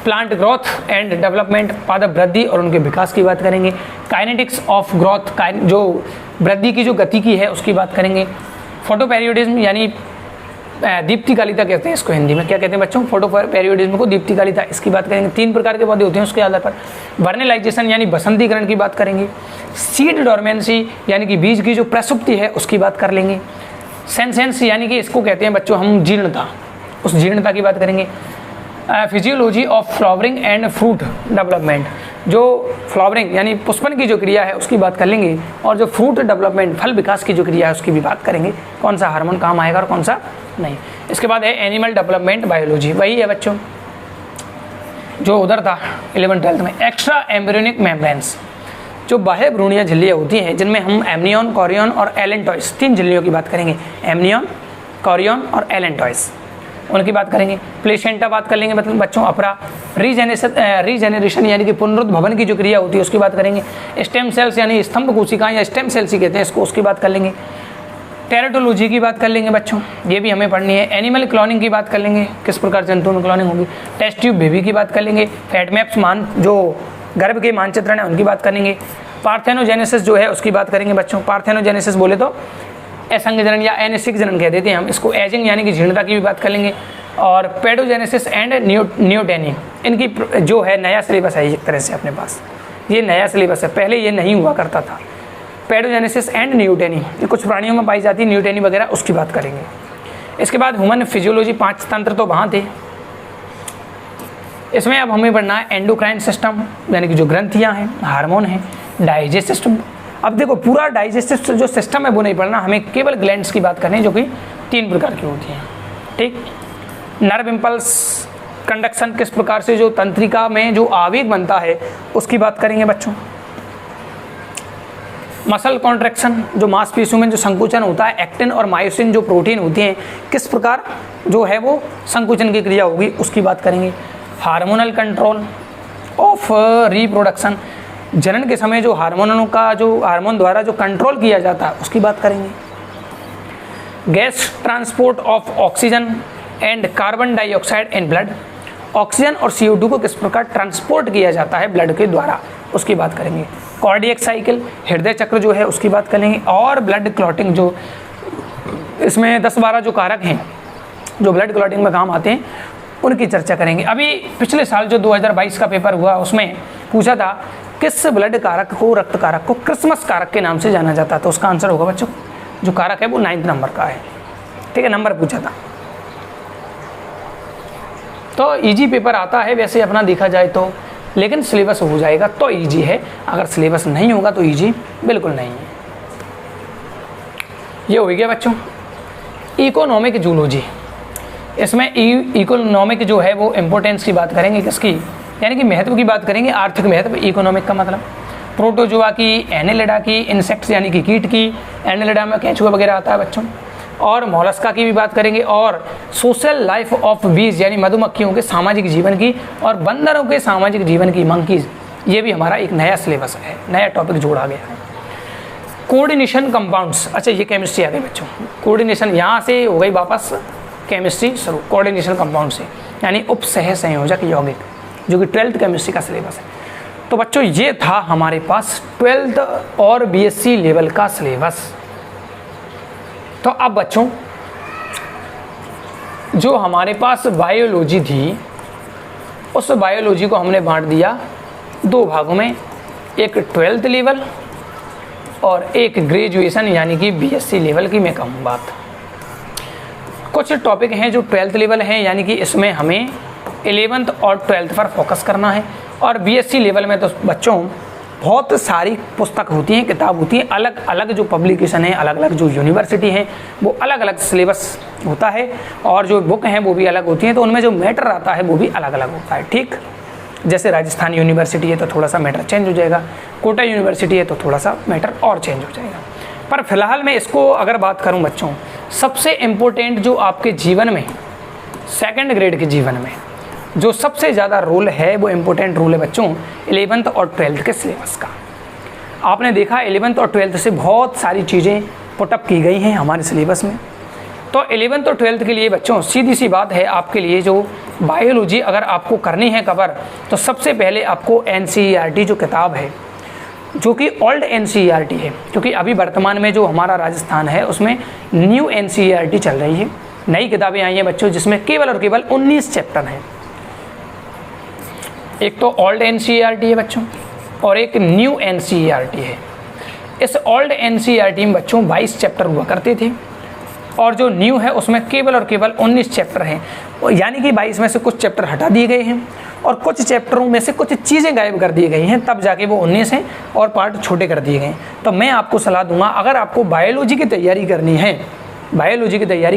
प्लांट ग्रोथ एंड डेवलपमेंट, पादप वृद्धि और उनके विकास की बात करेंगे। काइनेटिक्स ऑफ ग्रोथ, जो वृद्धि की जो गति की है उसकी बात करेंगे। फोटो पेरियोडिज्म यानी दीप्तिकालिता कहते हैं इसको हिंदी में, क्या कहते हैं बच्चों, फोटो पेरियोडिज्म को दीप्तिकालिता, इसकी बात करेंगे। 3 प्रकार के पौधे होते हैं उसके आधार पर। वर्नलाइजेशन यानी बसंतीकरण की बात करेंगे। सीड डोरमेंसी यानी कि बीज की जो प्रसुप्ति है उसकी बात कर लेंगे। सेंसेंस यानी कि इसको कहते हैं बच्चों हम जीर्णता, उस जीर्णता की बात करेंगे। Physiology of flowering and fruit development, जो फ्लावरिंग यानी पुष्पन की जो क्रिया है उसकी बात कर लेंगे। और जो फ्रूट डेवलपमेंट फल विकास की जो क्रिया है उसकी भी बात करेंगे, कौन सा हार्मोन काम आएगा और कौन सा नहीं। इसके बाद है एनिमल डेवलपमेंट बायोलॉजी, वही है बच्चों जो उधर था 11-12 में। एक्स्ट्रा एम्ब्रियोनिक मेम्ब्रेन्स, जो बाह्य भ्रूणीय झिल्लियाँ होती हैं जिनमें हम एमनियन, कॉरियन और एलेंटॉइस, 3 झिल्लियों की बात करेंगे। एमनियन, कॉरियन और एलेंटॉइस, उनकी बात करेंगे। प्लेसेंटा बात कर लेंगे मतलब बच्चों अपरा। रीजेनरेशन यानी कि पुनरुद्भवन की जो क्रिया होती है उसकी बात करेंगे। स्टेम सेल्स यानी स्तंभ कोशिकाएं या स्टेम सेल्स ही कहते हैं इसको, उसकी बात कर लेंगे। टेरेटोलॉजी की बात कर लेंगे बच्चों, ये भी हमें पढ़नी है। एनिमल क्लोनिंग की बात कर लेंगे, किस प्रकार जंतुओं में क्लोनिंग होगी। टेस्ट ट्यूब बेबी की बात कर लेंगे। फैट मैप्स जो गर्भ के मानचित्रण है उनकी बात करेंगे। पार्थेनोजेनेसिस जो है उसकी बात करेंगे बच्चों। पार्थेनोजेनेसिस बोले तो असंग जनन या अनिश्चित जनन कह देते हैं हम इसको। एजिंग यानी कि जीर्णता की भी बात कर लेंगे। और पेडोजेनेसिस एंड न्यूटेनी, इनकी जो है नया सिलेबस है एक तरह से अपने पास, ये नया सिलेबस है, पहले ये नहीं हुआ करता था। पेडोजेनेसिस एंड न्यूटेनी, ये कुछ प्राणियों में पाई जाती है, न्यूटेनी वगैरह, उसकी बात करेंगे। इसके बाद ह्यूमन फिजियोलॉजी, 5 तंत्र तो वहाँ थे। इसमें अब हमें पढ़ना है एंडोक्राइन सिस्टम यानी कि जो ग्रंथियाँ हैं, हार्मोन हैं, डाइजेस्टिव सिस्टम। अब देखो पूरा डाइजेस्टिव जो सिस्टम है वो नहीं पढ़ना, हमें केवल ग्लैंड्स की बात करनी है जो कि 3 प्रकार की होती हैं, ठीक। नर्व इम्पल्स कंडक्शन, किस प्रकार से जो तंत्रिका में जो आवेग बनता है उसकी बात करेंगे बच्चों। मसल कॉन्ट्रैक्शन, जो मांसपेशियों में जो संकुचन होता है, एक्टिन और मायोसिन जो प्रोटीन होती हैं किस प्रकार जो है वो संकुचन की क्रिया होगी उसकी बात करेंगे। हार्मोनल कंट्रोल ऑफ रिप्रोडक्शन, जनन के समय जो हार्मोनों का जो हार्मोन द्वारा जो कंट्रोल किया जाता है उसकी बात करेंगे। Gas transport of oxygen and carbon dioxide in blood, oxygen और CO2 को किस प्रकार ट्रांसपोर्ट किया जाता है ब्लड के द्वारा उसकी बात करेंगे। कार्डियक साइकिल, हृदय चक्र जो है उसकी बात करेंगे। और ब्लड क्लॉटिंग, जो इसमें 10-12 जो कारक हैं जो ब्लड क्लॉटिंग में काम आते हैं उनकी चर्चा करेंगे। अभी पिछले साल जो 2022 का पेपर हुआ उसमें पूछा था किस ब्लड कारक को, रक्त कारक को क्रिसमस कारक के नाम से जाना जाता है, तो उसका आंसर होगा बच्चों जो कारक है वो 9 नंबर का है, ठीक है, नंबर पूछा था। तो इजी पेपर आता है वैसे अपना देखा जाए तो, लेकिन सिलेबस हो जाएगा तो इजी है, अगर सिलेबस नहीं होगा तो इजी बिल्कुल नहीं है। ये हो गया बच्चों इकोनॉमिक जूलॉजी। इसमें इकोनॉमिक जो है वो इम्पोर्टेंस की बात करेंगे किसकी, यानी कि महत्व की बात करेंगे, आर्थिक महत्व, इकोनॉमिक का मतलब, प्रोटोजोआ की, एनेलिडा की, इंसेक्ट्स यानी कि कीट की, एनेलिडा में केंचुआ वगैरह आता है बच्चों, और मोलस्का की भी बात करेंगे, और सोशल लाइफ ऑफ बीज यानी मधुमक्खियों के सामाजिक जीवन की, और बंदरों के सामाजिक जीवन की, मंकीज, ये भी हमारा एक नया सिलेबस है, नया टॉपिक जोड़ा गया है। कोऑर्डिनेशन कंपाउंड्स, अच्छा ये केमिस्ट्री आ गई बच्चों, कोऑर्डिनेशन यहाँ से हो गई वापस केमिस्ट्री शुरू, कोऑर्डिनेशन कंपाउंड से यानी उपसह संयोजक यौगिक, जो कि 12th केमिस्ट्री का सिलेबस है। तो बच्चों ये था हमारे पास 12th और बीएससी लेवल का सिलेबस। तो अब बच्चों जो हमारे पास बायोलॉजी थी, उस बायोलॉजी को हमने बांट दिया दो भागों में, एक 12th लेवल और एक ग्रेजुएशन यानी कि बीएससी लेवल की मैं कहूँ बात। कुछ टॉपिक हैं जो 12th लेवल हैं, यानी कि इसमें हमें 11th और 12th पर फोकस करना है, और बीएससी लेवल में तो बच्चों बहुत सारी पुस्तक होती हैं, किताब होती हैं, अलग अलग जो पब्लिकेशन है, अलग अलग जो यूनिवर्सिटी हैं वो अलग अलग सिलेबस होता है, और जो बुक हैं वो भी अलग होती हैं, तो उनमें जो मैटर आता है वो भी अलग अलग होता है। ठीक, जैसे राजस्थान यूनिवर्सिटी है तो थोड़ा सा मैटर चेंज हो जाएगा, कोटा यूनिवर्सिटी है तो थोड़ा सा मैटर और चेंज हो जाएगा। पर फिलहाल मैं इसको अगर बात करूं बच्चों, सबसे इम्पोर्टेंट जो आपके जीवन में, सेकंड ग्रेड के जीवन में जो सबसे ज़्यादा रोल है, वो इम्पोर्टेंट रोल है बच्चों 11th और 12th के सिलेबस का। आपने देखा 11th और 12th से बहुत सारी चीज़ें पुटअप की गई हैं हमारे सिलेबस में। तो 11th और 12th के लिए बच्चों सीधी सी बात है, आपके लिए जो बायोलॉजी अगर आपको करनी है कवर, तो सबसे पहले आपको NCERT जो किताब है, जो कि ओल्ड NCERT है, क्योंकि अभी वर्तमान में जो हमारा राजस्थान है उसमें न्यू NCERT चल रही है, नई किताबें आई हैं बच्चों, जिसमें केवल और केवल 19 चैप्टर हैं। एक तो ओल्ड NCERT है बच्चों और एक न्यू NCERT है। इस ओल्ड NCERT में बच्चों 22 चैप्टर हुआ करते थे, और जो न्यू है उसमें केवल और केवल 19 चैप्टर हैं, यानी कि 22 में से कुछ चैप्टर हटा दिए गए हैं और कुछ चैप्टरों में से कुछ चीज़ें गायब कर दी गई हैं, तब जाके वो 19 हैं और पार्ट छोटे कर दिए गए। तो मैं आपको सलाह दूंगा, अगर आपको बायोलॉजी की तैयारी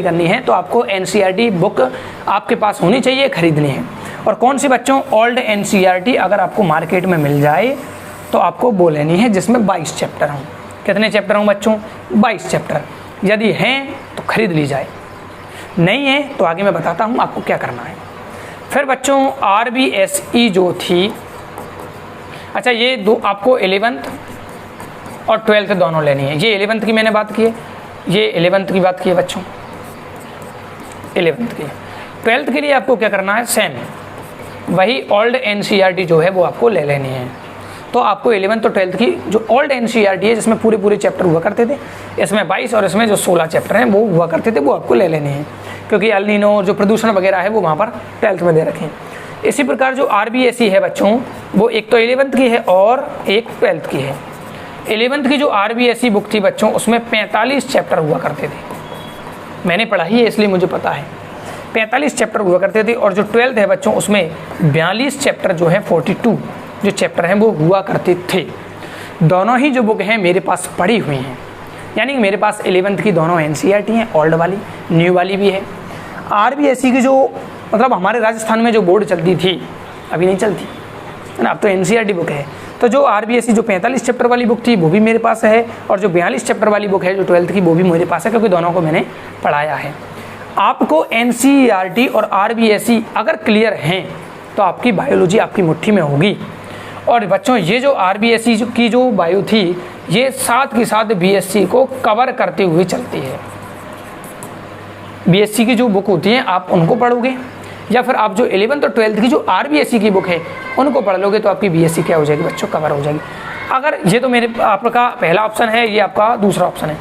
करनी है, तो आपको NCERT बुक आपके पास होनी चाहिए, खरीदनी है। और कौन सी बच्चों? ओल्ड NCERT अगर आपको मार्केट में मिल जाए तो आपको वो लेनी है, जिसमें 22 चैप्टर हों। कितने चैप्टर हों बच्चों? 22 चैप्टर। यदि हैं तो खरीद ली जाए, नहीं है तो आगे मैं बताता हूँ आपको क्या करना है। फिर बच्चों RBSE जो थी, अच्छा ये दो आपको 11th और 12th दोनों लेनी है। ये 11th की मैंने बात की है, ये 11th की बात की है बच्चों, 11th की। 12th के लिए आपको क्या करना है? सेम वही ओल्ड NCERT जो है वो आपको ले लेनी है। तो आपको 11th और 12th की जो ओल्ड NCERT है, जिसमें पूरे चैप्टर हुआ करते थे, इसमें 22 और इसमें जो 16 चैप्टर हैं वो हुआ करते थे, वो आपको ले लेने हैं, क्योंकि एल नीनो जो प्रदूषण वगैरह है वो वहाँ पर 12th में दे रखे हैं। इसी प्रकार जो RBSE है बच्चों, वो एक तो 11th की है और एक 12th की है। 11th की जो RBSE बुक थी बच्चों, उसमें 45 चैप्टर हुआ करते थे, मैंने पढ़ा ही है इसलिए मुझे पता है, 45 चैप्टर हुआ करते थे। और जो 12th है बच्चों, उसमें 42 चैप्टर जो है, 42 जो चैप्टर हैं वो हुआ करते थे। दोनों ही जो बुक हैं मेरे पास पड़ी हुई हैं, यानी कि मेरे पास 11th की दोनों NCERT हैं, ओल्ड वाली, न्यू वाली भी है। RBSE की जो मतलब हमारे राजस्थान में जो बोर्ड चलती थी, अभी नहीं चलती है ना, अब तो NCERT बुक है। तो जो RBSE जो 45 चैप्टर वाली बुक थी वो भी मेरे पास है, और जो 42 चैप्टर वाली बुक है जो 12th की, वो भी मेरे पास है, क्योंकि दोनों को मैंने पढ़ाया है। आपको NCERT और RBSE अगर क्लियर हैं तो आपकी बायोलॉजी आपकी मुट्ठी में होगी। और बच्चों ये जो RBSE की जो बायो थी, ये साथ के साथ BSc को कवर करते हुए चलती है। BSc की जो बुक होती हैं आप उनको पढ़ोगे, या फिर आप जो 11th और 12th की जो RBSE की बुक है उनको पढ़ लोगे, तो आपकी BSc क्या हो जाएगी बच्चों? कवर हो जाएगी। अगर ये तो मेरे आपका पहला ऑप्शन है, ये आपका दूसरा ऑप्शन है।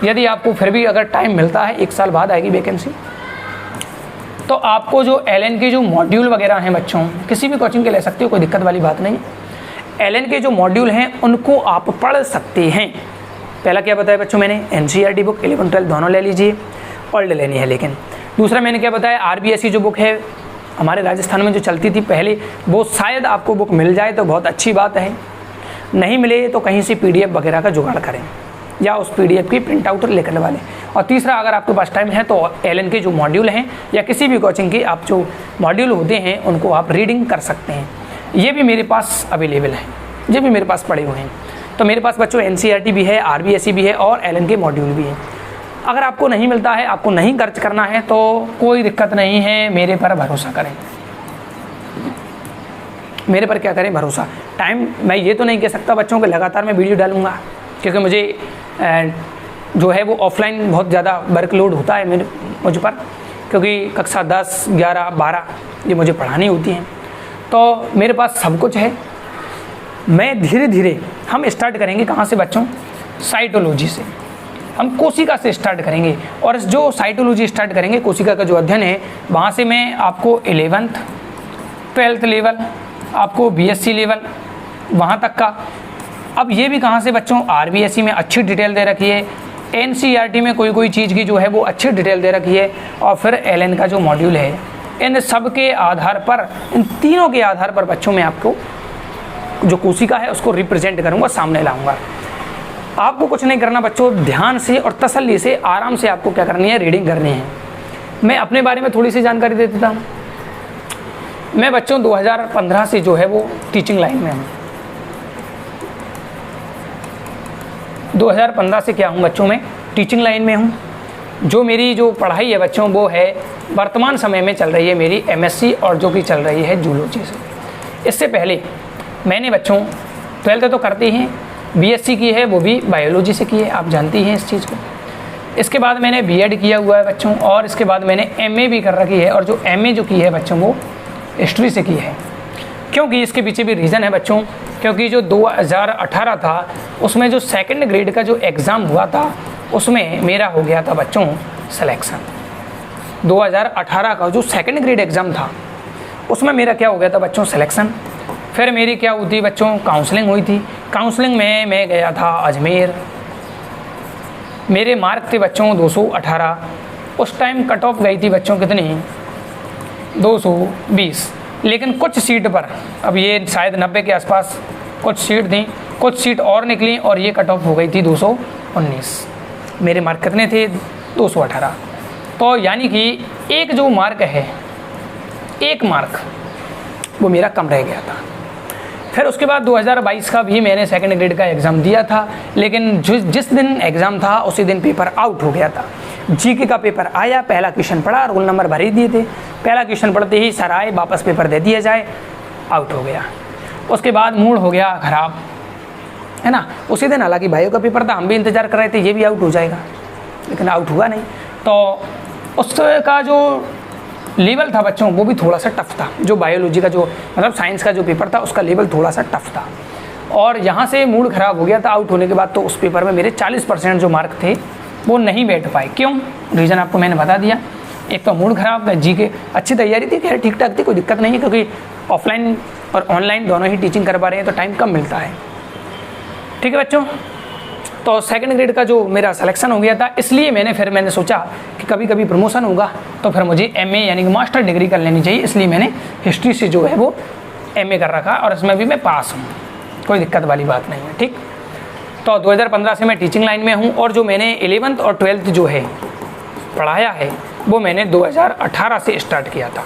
यदि आपको फिर भी अगर टाइम मिलता है, 1 साल बाद आएगी वैकेंसी, तो आपको जो LN के जो मॉड्यूल वगैरह हैं बच्चों, किसी भी कोचिंग के ले सकते हो, कोई दिक्कत वाली बात नहीं। LN के जो मॉड्यूल हैं उनको आप पढ़ सकते हैं। पहला क्या बताया बच्चों मैंने? NCERT बुक 11 12 दोनों ले लीजिए, ओल्ड लेनी है लेकिन। दूसरा मैंने क्या बताया? RBSE जो बुक है हमारे राजस्थान में जो चलती थी पहले, वो शायद आपको बुक मिल जाए तो बहुत अच्छी बात है, नहीं मिले तो कहीं से PDF वगैरह का जुगाड़ करें, या उस PDF की प्रिंट आउट लेकर वाले। और तीसरा, अगर आपके पास टाइम है तो LN के जो मॉड्यूल हैं या किसी भी कोचिंग के आप जो मॉड्यूल होते हैं उनको आप रीडिंग कर सकते हैं। ये भी मेरे पास अवेलेबल है, ये भी मेरे पास पड़े हुए हैं। तो मेरे पास बच्चों NCERT भी है, RBSE भी है और LN के मॉड्यूल भी है। अगर आपको नहीं मिलता है, आपको नहीं खर्च करना है तो कोई दिक्कत नहीं है, मेरे पर भरोसा करें। मेरे पर क्या करें, भरोसा। टाइम मैं ये तो नहीं कह सकता बच्चों के लगातार मैं वीडियो डालूंगा, क्योंकि मुझे जो है वो ऑफलाइन बहुत ज़्यादा वर्कलोड होता है मुझ पर, क्योंकि कक्षा 10, 11, 12 ये मुझे पढ़ानी होती हैं। तो मेरे पास सब कुछ है। मैं धीरे धीरे हम स्टार्ट करेंगे कहाँ से बच्चों, साइटोलॉजी से। हम कोशिका से स्टार्ट करेंगे, और जो साइटोलॉजी स्टार्ट करेंगे, कोशिका का जो अध्ययन है, वहाँ से मैं आपको 11th 12th लेवल, आपको BSc लेवल, वहाँ तक का। अब ये भी कहाँ से बच्चों, RBSE में अच्छी डिटेल दे रखी है, NCERT में कोई चीज़ की जो है वो अच्छी डिटेल दे रखी है, और फिर LN का जो मॉड्यूल है, इन सब के आधार पर, इन तीनों के आधार पर बच्चों में आपको जो कोशिका है उसको रिप्रेजेंट करूँगा, सामने लाऊंगा। आपको कुछ नहीं करना बच्चों, ध्यान से और तसल्ली से आराम से आपको क्या करनी है, रीडिंग करनी है। मैं अपने बारे में थोड़ी सी जानकारी दे देता हूँ। मैं बच्चों 2015 से जो है वो टीचिंग लाइन में हूँ। 2015 से क्या हूँ बच्चों, में टीचिंग लाइन में हूँ। जो मेरी जो पढ़ाई है बच्चों वो है वर्तमान समय में चल रही है मेरी MSc, और जो कि चल रही है जूलॉजी से। इससे पहले मैंने बच्चों 12th तो करते हैं, BSc की है, वो भी बायोलॉजी से की है, आप जानती हैं इस चीज़ को। इसके बाद मैंने B.Ed किया हुआ है बच्चों, और इसके बाद मैंने MA भी कर रखी है, और जो MA जो की है बच्चों वो हिस्ट्री से की है। क्योंकि इसके पीछे भी रीज़न है बच्चों, क्योंकि जो 2018 था उसमें जो 2nd ग्रेड का जो एग्ज़ाम हुआ था उसमें मेरा हो गया था बच्चों सिलेक्शन। 2018 का जो 2nd ग्रेड एग्ज़ाम था उसमें मेरा क्या हो गया था बच्चों, सिलेक्शन। फिर मेरी क्या हुई थी बच्चों, काउंसलिंग हुई थी। काउंसलिंग में मैं गया था अजमेर। मेरे मार्क थे बच्चों 218। उस टाइम कट ऑफ गई थी बच्चों कितनी, 220। लेकिन कुछ सीट पर, अब ये शायद 90 के आसपास कुछ सीट थी, कुछ सीट और निकली और ये कट ऑफ हो गई थी 219। मेरे मार्क कितने थे, 218। तो यानी कि एक जो मार्क है, एक मार्क वो मेरा कम रह गया था। फिर उसके बाद 2022 का भी मैंने 2nd ग्रेड का एग्ज़ाम दिया था, लेकिन जिस दिन एग्ज़ाम था उसी दिन पेपर आउट हो गया था। GK का पेपर आया, पहला क्वेश्चन पढ़ा, रोल नंबर भर ही दिए थे। पहला क्वेश्चन पढ़ते ही सर आए, वापस पेपर दे दिया जाए, आउट हो गया। उसके बाद मूड हो गया ख़राब, है ना। उसी दिन हालांकि बायो का पेपर था, हम भी इंतज़ार कर रहे थे ये भी आउट हो जाएगा, लेकिन आउट हुआ नहीं। तो उसका जो लेवल था बच्चों वो भी थोड़ा सा टफ था। जो बायोलॉजी का जो मतलब साइंस का जो पेपर था उसका लेवल थोड़ा सा टफ था, और यहाँ से मूड ख़राब हो गया था आउट होने के बाद। तो उस पेपर में मेरे 40% जो मार्क थे वो नहीं बैठ पाए। क्यों, रीज़न आपको मैंने बता दिया। एक तो मूड ख़राब, GK अच्छी तैयारी थी, खैर ठीक ठाक थी, कोई दिक्कत नहीं है, क्योंकि ऑफलाइन और ऑनलाइन दोनों ही टीचिंग करवा रहे हैं तो टाइम कम मिलता है। ठीक है बच्चों, तो 2nd ग्रेड का जो मेरा सिलेक्शन हो गया था, इसलिए मैंने सोचा कि कभी कभी प्रमोशन होगा तो फिर मुझे MA यानी कि मास्टर डिग्री कर लेनी चाहिए। इसलिए मैंने हिस्ट्री से जो है वो MA कर रखा, और इसमें भी मैं पास हूँ, कोई दिक्कत वाली बात नहीं है। ठीक, तो 2015 से मैं टीचिंग लाइन में हूँ, और जो मैंने 11th और 12th जो है पढ़ाया है वो मैंने 2018 से स्टार्ट किया था।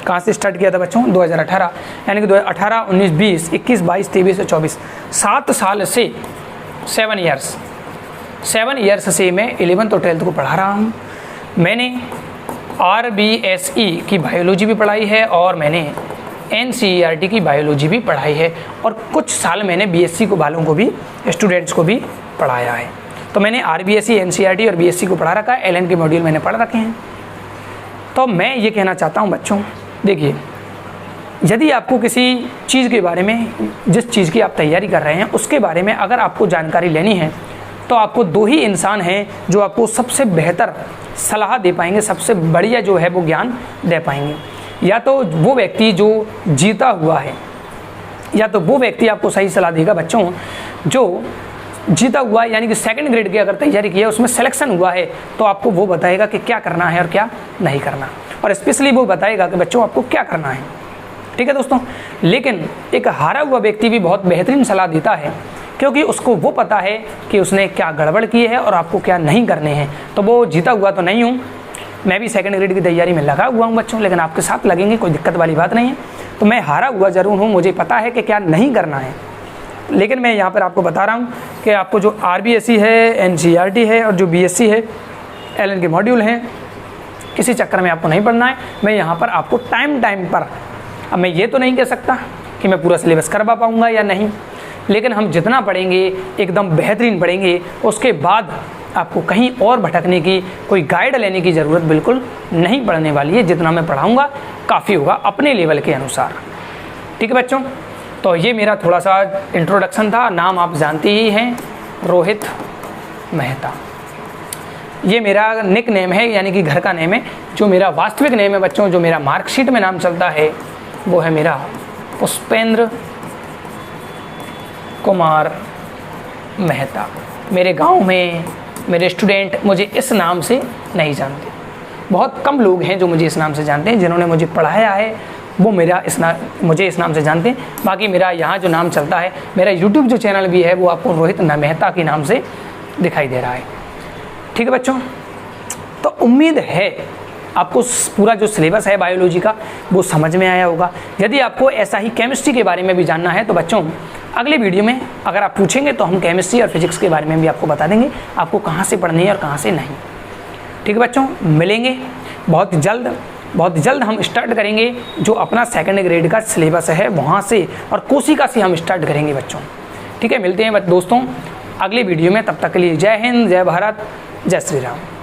कहाँ से स्टार्ट किया था बच्चों, 2018, यानी कि 2018, 19, 20, 21, 22, 23 और 24, 7 साल से 7 ईयर्स से मैं 11th और 12th को पढ़ा रहा हूँ। मैंने RBSE की बायोलॉजी भी पढ़ाई है, और मैंने NCERT की बायोलॉजी भी पढ़ाई है, और कुछ साल मैंने BSc को वालों को भी, स्टूडेंट्स को भी पढ़ाया है। तो मैंने RBSE, NCERT और BSc को पढ़ा रखा है, LN के मॉड्यूल मैंने पढ़ रखे हैं। तो मैं ये कहना चाहता हूँ बच्चों, देखिए, यदि आपको किसी चीज़ के बारे में, जिस चीज़ की आप तैयारी कर रहे हैं उसके बारे में अगर आपको जानकारी लेनी है, तो आपको 2 ही इंसान हैं जो आपको सबसे बेहतर सलाह दे पाएंगे, सबसे बढ़िया जो है वो ज्ञान दे पाएंगे। या तो वो व्यक्ति जो जीता हुआ है, या तो वो व्यक्ति आपको सही सलाह देगा बच्चों जो जीता हुआ है, यानी कि 2nd ग्रेड की अगर तैयारी की है, उसमें सिलेक्शन हुआ है, तो आपको वो बताएगा कि क्या करना है और क्या नहीं करना, और स्पेशली वो बताएगा कि बच्चों आपको क्या करना है। ठीक है दोस्तों, लेकिन एक हारा हुआ व्यक्ति भी बहुत बेहतरीन सलाह देता है, क्योंकि उसको वो पता है कि उसने क्या गड़बड़ की है और आपको क्या नहीं करने हैं। तो वो जीता हुआ तो नहीं हूँ, मैं भी 2nd ग्रेड की तैयारी में लगा हुआ हूँ बच्चों, लेकिन आपके साथ लगेंगे, कोई दिक्कत वाली बात नहीं है। तो मैं हारा हुआ ज़रूर हूँ, मुझे पता है कि क्या नहीं करना है, लेकिन मैं यहाँ पर आपको बता रहा हूँ कि आपको जो RBSE है, NCERT है और जो BSc है, LN के मॉड्यूल हैं, किसी चक्कर में आपको नहीं पढ़ना है। मैं यहाँ पर आपको टाइम पर, अब मैं ये तो नहीं कह सकता कि मैं पूरा सिलेबस करवा पाऊँगा या नहीं, लेकिन हम जितना पढ़ेंगे एकदम बेहतरीन पढ़ेंगे। उसके बाद आपको कहीं और भटकने की, कोई गाइड लेने की ज़रूरत बिल्कुल नहीं पड़ने वाली है। जितना मैं पढ़ाऊँगा काफ़ी होगा अपने लेवल के अनुसार। ठीक है बच्चों, तो ये मेरा थोड़ा सा इंट्रोडक्शन था। नाम आप जानते ही हैं, रोहित मेहता। ये मेरा निक नेम है, यानी कि घर का नेम है। जो मेरा वास्तविक नेम है बच्चों, जो मेरा मार्कशीट में नाम चलता है, वो है मेरा पुष्पेंद्र कुमार मेहता। मेरे गांव में मेरे स्टूडेंट मुझे इस नाम से नहीं जानते। बहुत कम लोग हैं जो मुझे इस नाम से जानते हैं। जिन्होंने मुझे पढ़ाया है वो मुझे इस नाम से जानते हैं। बाकी मेरा यहाँ जो नाम चलता है, मेरा यूट्यूब जो चैनल भी है वो आपको रोहित मेहता के नाम से दिखाई दे रहा है। ठीक है बच्चों, तो उम्मीद है आपको पूरा जो सिलेबस है बायोलॉजी का वो समझ में आया होगा। यदि आपको ऐसा ही केमिस्ट्री के बारे में भी जानना है तो बच्चों अगले वीडियो में अगर आप पूछेंगे तो हम केमिस्ट्री और फिजिक्स के बारे में भी आपको बता देंगे, आपको कहाँ से पढ़नी है और कहाँ से नहीं। ठीक है बच्चों, मिलेंगे बहुत जल्द हम स्टार्ट करेंगे जो अपना सेकंड ग्रेड का सिलेबस है वहाँ से, और कोशिका से हम स्टार्ट करेंगे बच्चों। ठीक है, मिलते हैं दोस्तों अगले वीडियो में। तब तक के लिए जय हिंद, जय भारत, जय श्री राम।